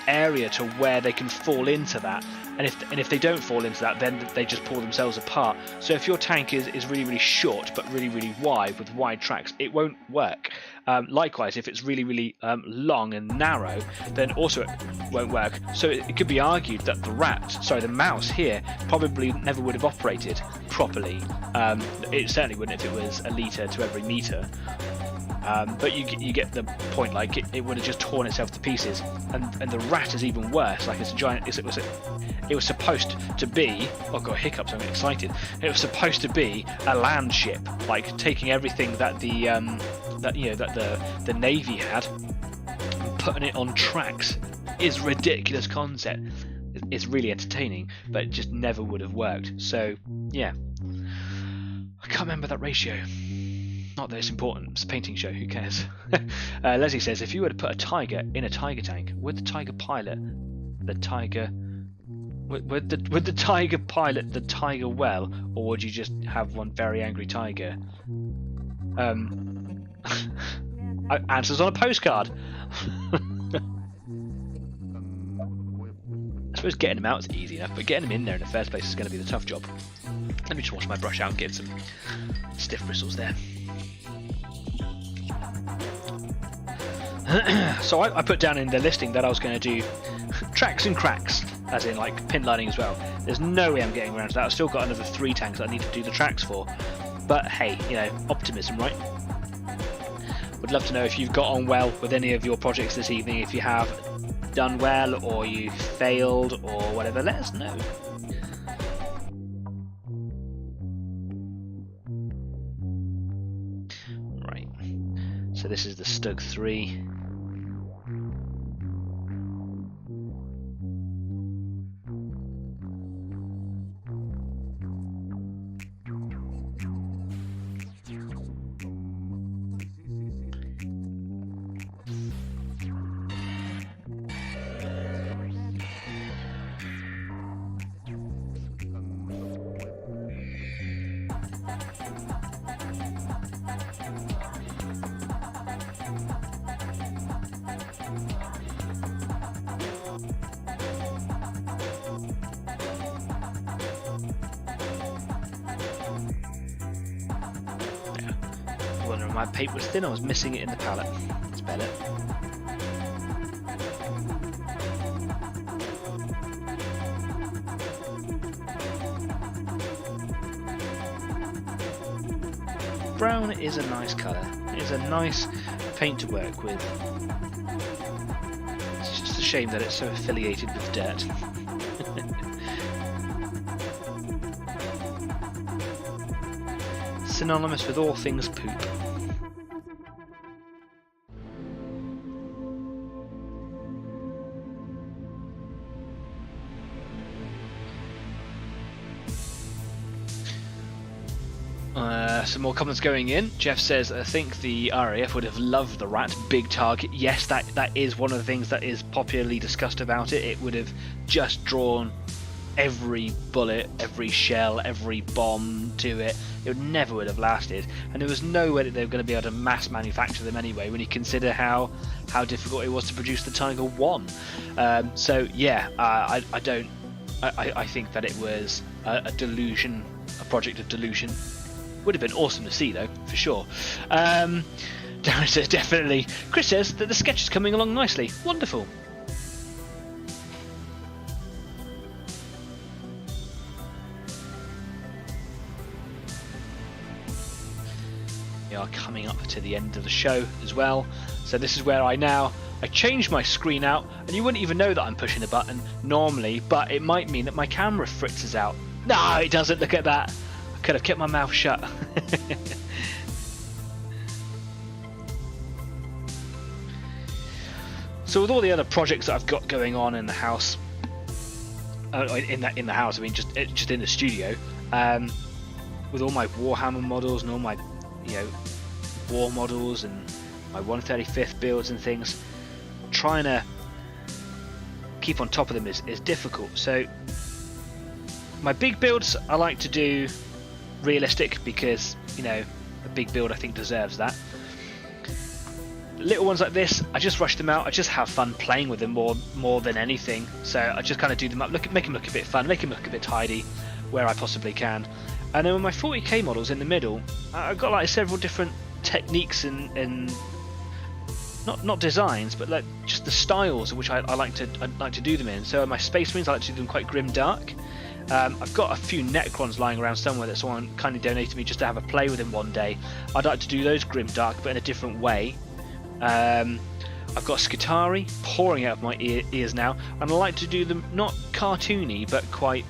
area to where they can fall into that, and if they don't fall into that, then they just pull themselves apart. So if your tank is really, really short but really, really wide with wide tracks, it won't work. Likewise, if it's really, really long and narrow, then also it won't work. So it could be argued that the mouse here probably never would have operated properly. It certainly wouldn't if it was a litre to every metre. But you get the point. Like it would have just torn itself to pieces, and the Rat is even worse. Like it's a giant. It was supposed to be. Oh god, hiccups! I'm excited. It was supposed to be a land ship, like taking everything that the Navy had and putting it on tracks. Is a ridiculous concept. It's really entertaining, but it just never would have worked. So yeah, I can't remember that ratio. Not that it's important, it's a painting show, who cares? Leslie says, if you were to put a Tiger in a Tiger tank, would the Tiger pilot the Tiger well, or would you just have one very angry Tiger? Answers on a postcard. I suppose getting them out is easy enough, but getting them in there in the first place is going to be the tough job. Let me just wash my brush out and get some stiff bristles there. So I put down in the listing that I was going to do tracks and cracks, as in like pin lining as well. There's no way I'm getting around to that. I've still got another 3 tanks that I need to do the tracks for. But hey, optimism, right? Would love to know if you've got on well with any of your projects this evening. If you have done well or you failed or whatever, let us know. Right, so this is the Stug 3. my paint was thin, I was missing it in the palette. It's better. Brown is a nice colour. It is a nice paint to work with. It's just a shame that it's so affiliated with dirt. Synonymous with all things poop. Some more comments going in. Jeff says, I think the RAF would have loved the rat. Big target. Yes, that is one of the things that is popularly discussed about it. It would have just drawn every bullet, every shell, every bomb to it. It never would have lasted. And there was no way that they were going to be able to mass manufacture them anyway, when you consider how difficult it was to produce the Tiger 1. So yeah, I think that it was a delusion, a project of delusion. Would have been awesome to see though, for sure. Darren says definitely. Chris says that the sketch is coming along nicely. Wonderful. We are coming up to the end of the show as well. So this is where I change my screen out, and you wouldn't even know that I'm pushing the button normally, but it might mean that my camera fritzes out. No, it doesn't. Look at that. Could have kept my mouth shut. So with all the other projects that I've got going on in the house, in the house, I mean just in the studio, with all my Warhammer models and all my war models and my 135th builds and things, trying to keep on top of them is difficult. So my big builds I like to do realistic, because a big build I think deserves that. Little ones like this, I just rush them out. I just have fun playing with them more than anything. So I just kind of do them up, make them look a bit fun, make them look a bit tidy where I possibly can. And then with my 40k models in the middle, I've got like several different techniques and not designs, but like just the styles in which I like to do them in. So my Space Marines, I like to do them quite grim dark. I've got a few Necrons lying around somewhere that someone kindly donated me just to have a play with them one day. I'd like to do those grim dark, but in a different way. I've got Skitarii pouring out of my ears now, and I like to do them not cartoony, but quite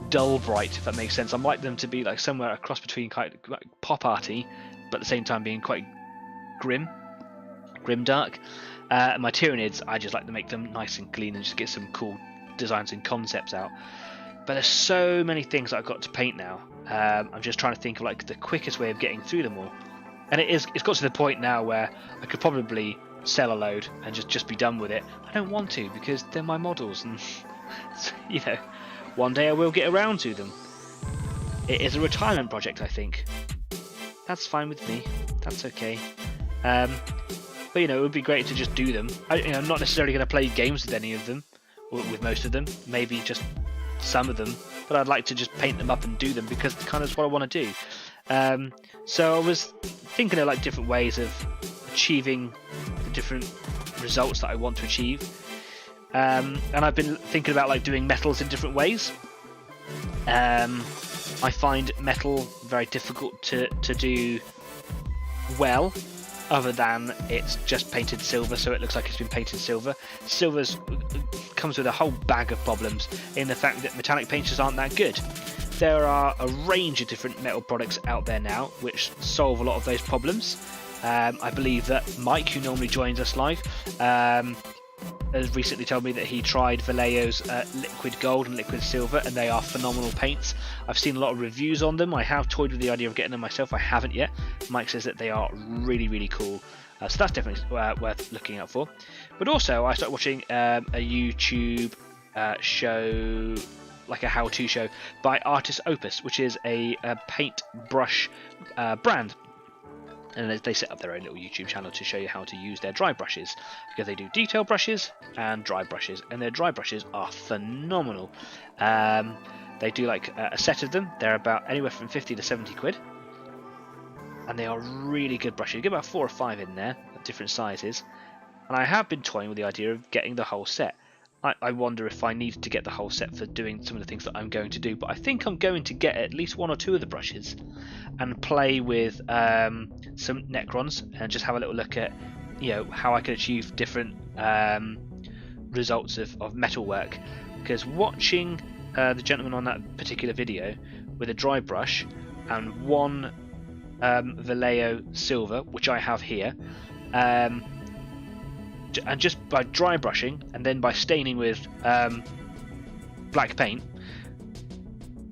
dull bright, if that makes sense. I like them to be like somewhere a cross between kind of like pop arty, but at the same time being quite grim dark. My Tyranids, I just like to make them nice and clean and just get some cool designs and concepts out. But there's so many things that I've got to paint now. I'm just trying to think of like the quickest way of getting through them all, and it's got to the point now where I could probably sell a load and just be done with it. I don't want to, because they're my models, and one day I will get around to them. It is a retirement project, I think. That's fine with me. That's okay. But it would be great to just do them. I'm not necessarily going to play games with any of them, or with most of them, maybe just some of them, but I'd like to just paint them up and do them, because it's kind of what I want to do. So I was thinking of like different ways of achieving the different results that I want to achieve, and I've been thinking about like doing metals in different ways. I find metal very difficult to do well, other than it's just painted silver, so it looks like it's been painted silver. Silver comes with a whole bag of problems in the fact that metallic painters aren't that good. There are a range of different metal products out there now which solve a lot of those problems. I believe that Mike, who normally joins us live, has recently told me that he tried Vallejo's liquid gold and liquid silver, and they are phenomenal paints. I've seen a lot of reviews on them. I have toyed with the idea of getting them myself. I haven't yet. Mike says that they are really, really cool. So that's definitely worth looking out for. But also, I started watching a YouTube show, like a how-to show, by Artist Opus, which is a paintbrush brand. And they set up their own little YouTube channel to show you how to use their dry brushes, because they do detail brushes and dry brushes, and their dry brushes are phenomenal. They do like a set of them. They're about anywhere from 50 to 70 quid. and they are really good brushes. You get about 4 or 5 in there of different sizes, and I have been toying with the idea of getting the whole set. I wonder if I needed to get the whole set for doing some of the things that I'm going to do, but I think I'm going to get at least 1 or 2 of the brushes and play with some Necrons and just have a little look at, you know, how I can achieve different results of metalwork. Because watching the gentleman on that particular video with a dry brush and 1 Vallejo silver, which I have here, and just by dry brushing and then by staining with black paint,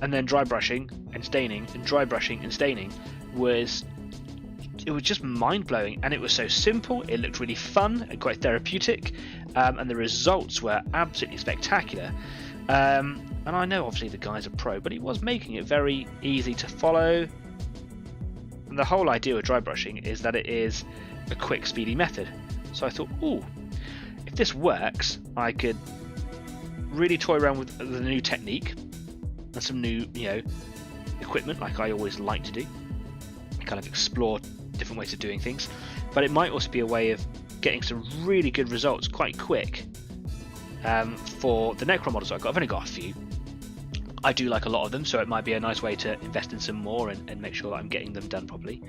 and then dry brushing and staining and dry brushing and staining, was just mind-blowing. And it was so simple, it looked really fun and quite therapeutic, and the results were absolutely spectacular. And I know obviously the guy's a pro, but he was making it very easy to follow. And the whole idea of dry brushing is that it is a quick, speedy method. So I thought, ooh, if this works, I could really toy around with the new technique and some new, you know, equipment, like I always like to do. Kind of explore different ways of doing things. But it might also be a way of getting some really good results quite quick for the Necron models I've got. I've only got a few. I do like a lot of them, so it might be a nice way to invest in some more and make sure that I'm getting them done properly.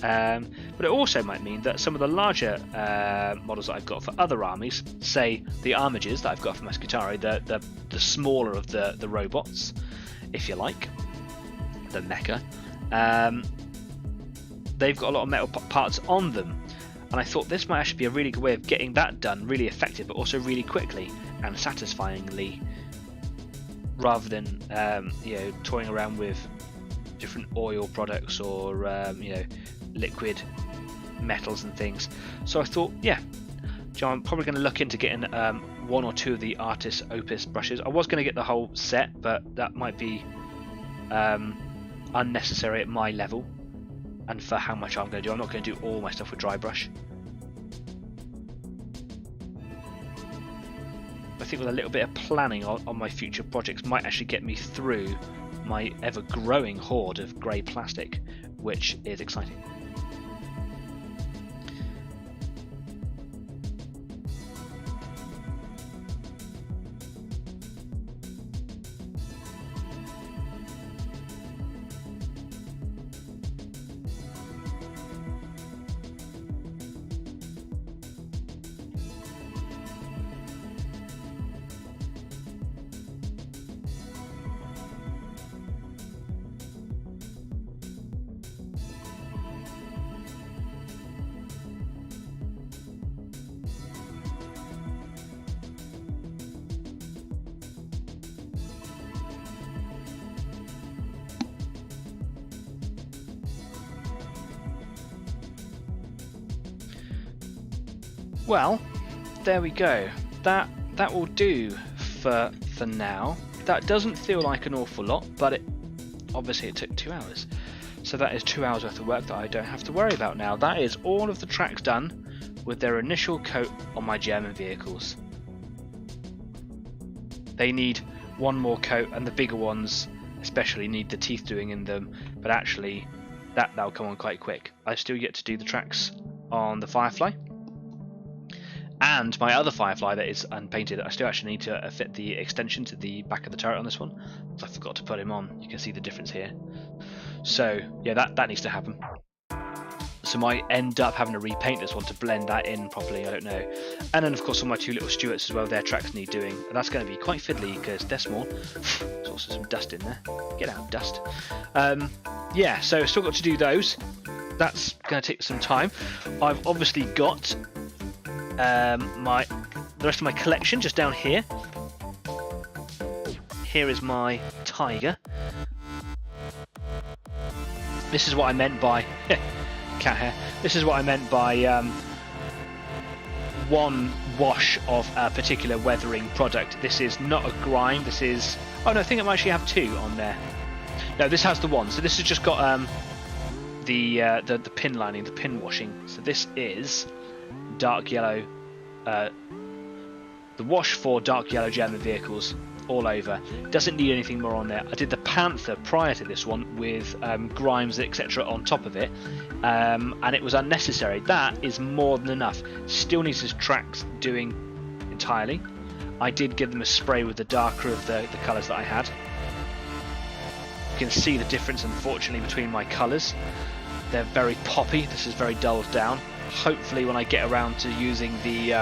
But it also might mean that some of the larger models that I've got for other armies, say the armages that I've got for Muscatari, the smaller of the robots, if you like, the mecha, they've got a lot of metal parts on them, and I thought this might actually be a really good way of getting that done really effective, but also really quickly and satisfyingly, rather than you know, toying around with different oil products or you know, liquid metals and things. So I thought, yeah, I'm probably going to look into getting 1 or 2 of the Artis Opus brushes. I was going to get the whole set, but that might be unnecessary at my level and for how much I'm going to do. I'm not going to do all my stuff with dry brush. I think with a little bit of planning on my future projects might actually get me through my ever-growing horde of grey plastic, which is exciting. Well, there we go. That will do for now. That doesn't feel like an awful lot, but obviously it took 2 hours. So that is 2 hours worth of work that I don't have to worry about now. That is all of the tracks done with their initial coat on my German vehicles. They need 1 more coat, and the bigger ones especially need the teeth doing in them, but actually that'll come on quite quick. I still yet to do the tracks on the Firefly. And my other Firefly that is unpainted, I still actually need to fit the extension to the back of the turret on this one. I forgot to put him on. You can see the difference here. So yeah, that needs to happen. So I might end up having to repaint this one to blend that in properly, I don't know. And then of course on my 2 little Stuarts as well, their tracks need doing. And that's going to be quite fiddly because they're small. There's also some dust in there. Get out, dust. Yeah, so still got to do those. That's going to take some time. I've obviously got the rest of my collection just down here. Here is my Tiger. This is what I meant by cat hair. This is what I meant by 1 wash of a particular weathering product. This is not a grime. This is, oh no, I think I might actually have 2 on there. No, this has the 1. So this has just got the pin lining, the pin washing. So this is dark yellow, the wash for dark yellow German vehicles, all over. Doesn't need anything more on there. I did the Panther prior to this one with grimes, etc. on top of it, and it was unnecessary. That is more than enough. Still needs his tracks doing entirely. I did give them a spray with the darker of the colours that I had. You can see the difference, unfortunately, between my colours. They're very poppy. This is very dulled down. Hopefully when I get around to using the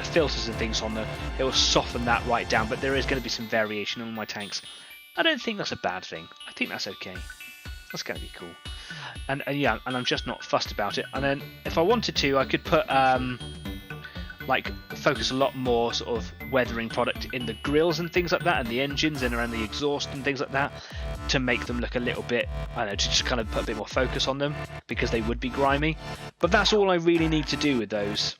filters and things on them, it will soften that right down, but there is going to be some variation on my tanks. I don't think that's a bad thing. I think that's okay. That's going to be cool. And yeah, and I'm just not fussed about it. And then if I wanted to, I could put like focus a lot more sort of weathering product in the grills and things like that, and the engines and around the exhaust and things like that, to make them look a little bit, I don't know, to just kind of put a bit more focus on them, because they would be grimy. But that's all I really need to do with those.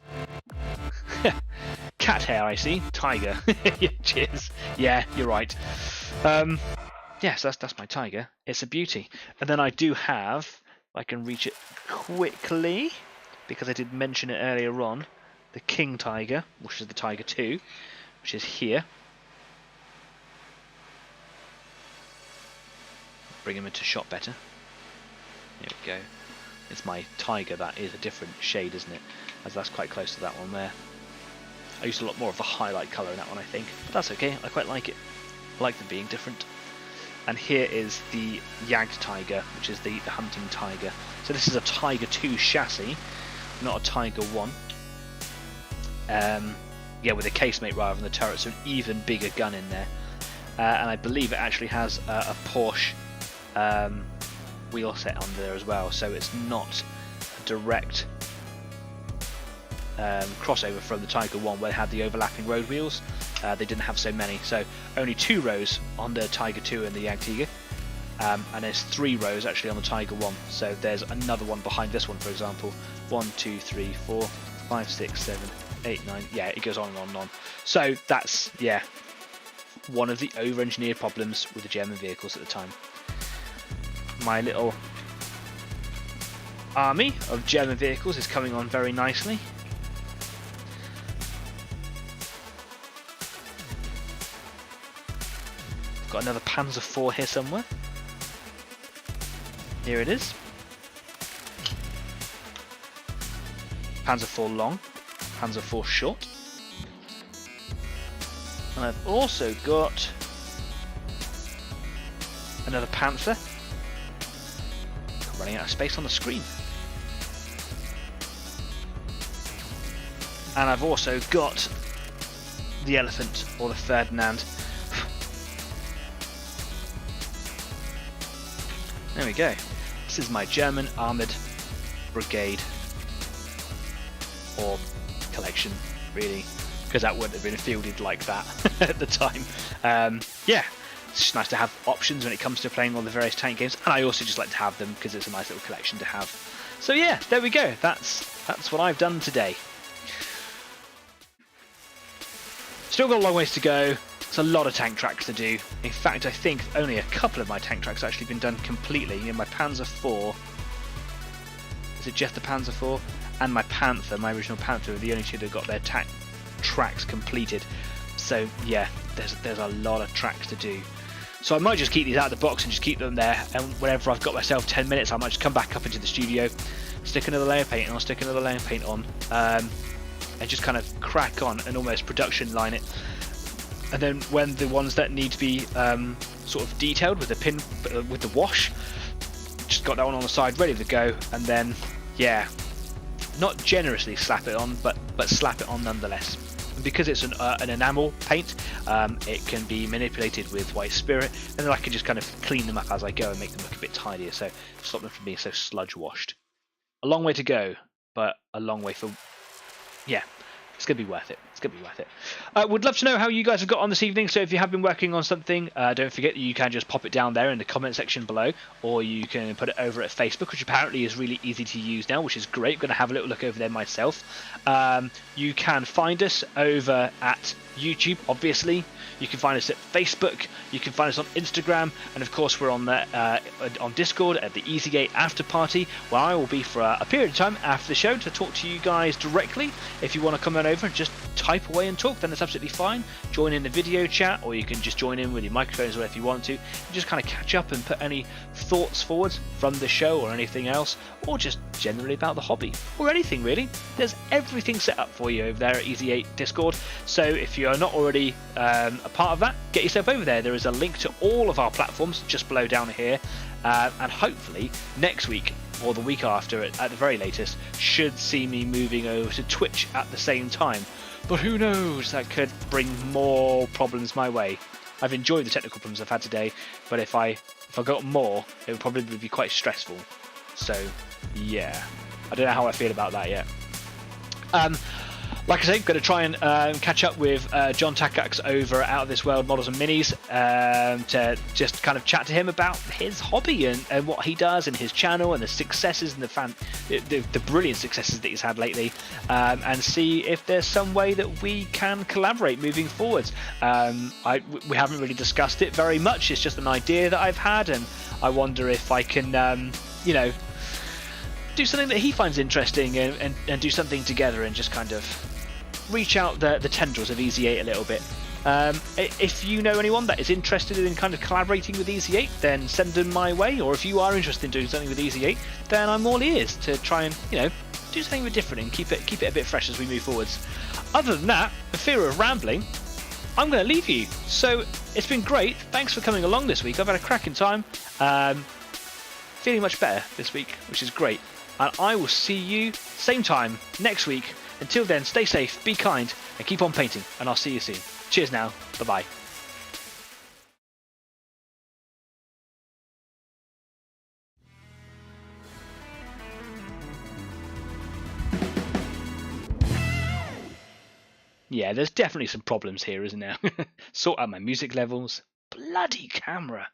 Cat hair, I see. Tiger. Yeah, cheers. Yeah, you're right. Yes, that's my tiger. It's a beauty. And then I do have, if I can reach it quickly, because I did mention it earlier on, the King Tiger, which is the Tiger 2, which is here. Bring him into shot better. There we go. It's my Tiger. That is a different shade, isn't it? As that's quite close to that one there. I used a lot more of the highlight colour in that one, I think. But that's okay. I quite like it. I like them being different. And here is the Yagged Tiger, which is the hunting Tiger. So this is a Tiger 2 chassis, not a Tiger 1. Yeah, with a casemate rather than the turret, so an even bigger gun in there. And I believe it actually has a Porsche wheel set on there as well, so it's not a direct crossover from the Tiger 1 where they had the overlapping road wheels. They didn't have so many, so only 2 rows on the Tiger 2 and the Yagged Tiger, and there's 3 rows actually on the Tiger 1, so there's another one behind this one, for example. 1, 2, 3, 4, 5, 6, 7, 8, 9, yeah, it goes on and on and on. So that's, yeah, one of the over-engineered problems with the German vehicles at the time. My little army of German vehicles is coming on very nicely. Got another Panzer IV here somewhere. Here it is. Panzer IV long, Panzer IV short. And I've also got another Panther. I'm running out of space on the screen. And I've also got the Elephant, or the Ferdinand. There we go. This is my German armoured brigade, or collection, really, because that wouldn't have been fielded like that at the time. Yeah, it's just nice to have options when it comes to playing all the various tank games, and I also just like to have them because it's a nice little collection to have. So yeah, there we go. That's what I've done today. Still got a long ways to go. It's a lot of tank tracks to do. In fact, I think only a couple of my tank tracks have actually been done completely. In my Panzer IV, is it just the Panzer IV? And my Panther, my original Panther, are the only two that got their tank tracks completed. So yeah, there's a lot of tracks to do. So I might just keep these out of the box and just keep them there, and whenever I've got myself 10 minutes, I might just come back up into the studio, stick another layer of paint on, stick another layer of paint on, and just kind of crack on and almost production line it. And then when the ones that need to be sort of detailed with the pin, with the wash, just got that one on the side ready to go, and then yeah, not generously slap it on, but slap it on nonetheless. And because it's an enamel paint, it can be manipulated with white spirit, and then I can just kind of clean them up as I go and make them look a bit tidier, so stop them from being so sludge washed. A long way to go, but a long way for, yeah, it's going to be worth it. It's going to be worth it. Would love to know how you guys have got on this evening. So if you have been working on something, don't forget that you can just pop it down there in the comment section below, or you can put it over at Facebook, which apparently is really easy to use now, which is great. I'm going to have a little look over there myself. You can find us over at YouTube, obviously. You can find us at Facebook. You can find us on Instagram, and of course we're on on Discord at the Easy8 After Party, where I will be for a period of time after the show to talk to you guys directly. If you want to come on over and just type away and talk, then that's absolutely fine. Join in the video chat, or you can just join in with your microphones or if you want to. Just kind of catch up and put any thoughts forward from the show or anything else, or just generally about the hobby or anything really. There's everything set up for you over there at Easy8 Discord. So if you're not already a part of that, get yourself over there. There is a link to all of our platforms just below down here, and hopefully next week or the week after at the very latest should see me moving over to Twitch at the same time. But who knows, that could bring more problems my way. I've enjoyed the technical problems I've had today, but if I got more, it would probably be quite stressful. So yeah, I don't know how I feel about that yet. Like I say, going to try and catch up with John Takax over at Out of This World Models and Minis to just kind of chat to him about his hobby and what he does and his channel and the successes and the brilliant successes that he's had lately, and see if there's some way that we can collaborate moving forwards. We haven't really discussed it very much. It's just an idea that I've had, and I wonder if I can, do something that he finds interesting and do something together and just kind of reach out the tendrils of Easy8 a little bit. If you know anyone that is interested in kind of collaborating with Easy8, then send them my way, or if you are interested in doing something with Easy8, then I'm all ears to try and do something a bit different and keep it a bit fresh as we move forwards. Other than that, for fear of rambling, I'm going to leave you. So it's been great. Thanks for coming along this week. I've had a cracking time. Feeling much better this week, which is great. And I will see you same time next week. Until then, stay safe, be kind, and keep on painting. And I'll see you soon. Cheers now. Bye-bye. Yeah, there's definitely some problems here, isn't there? Sort out my music levels. Bloody camera.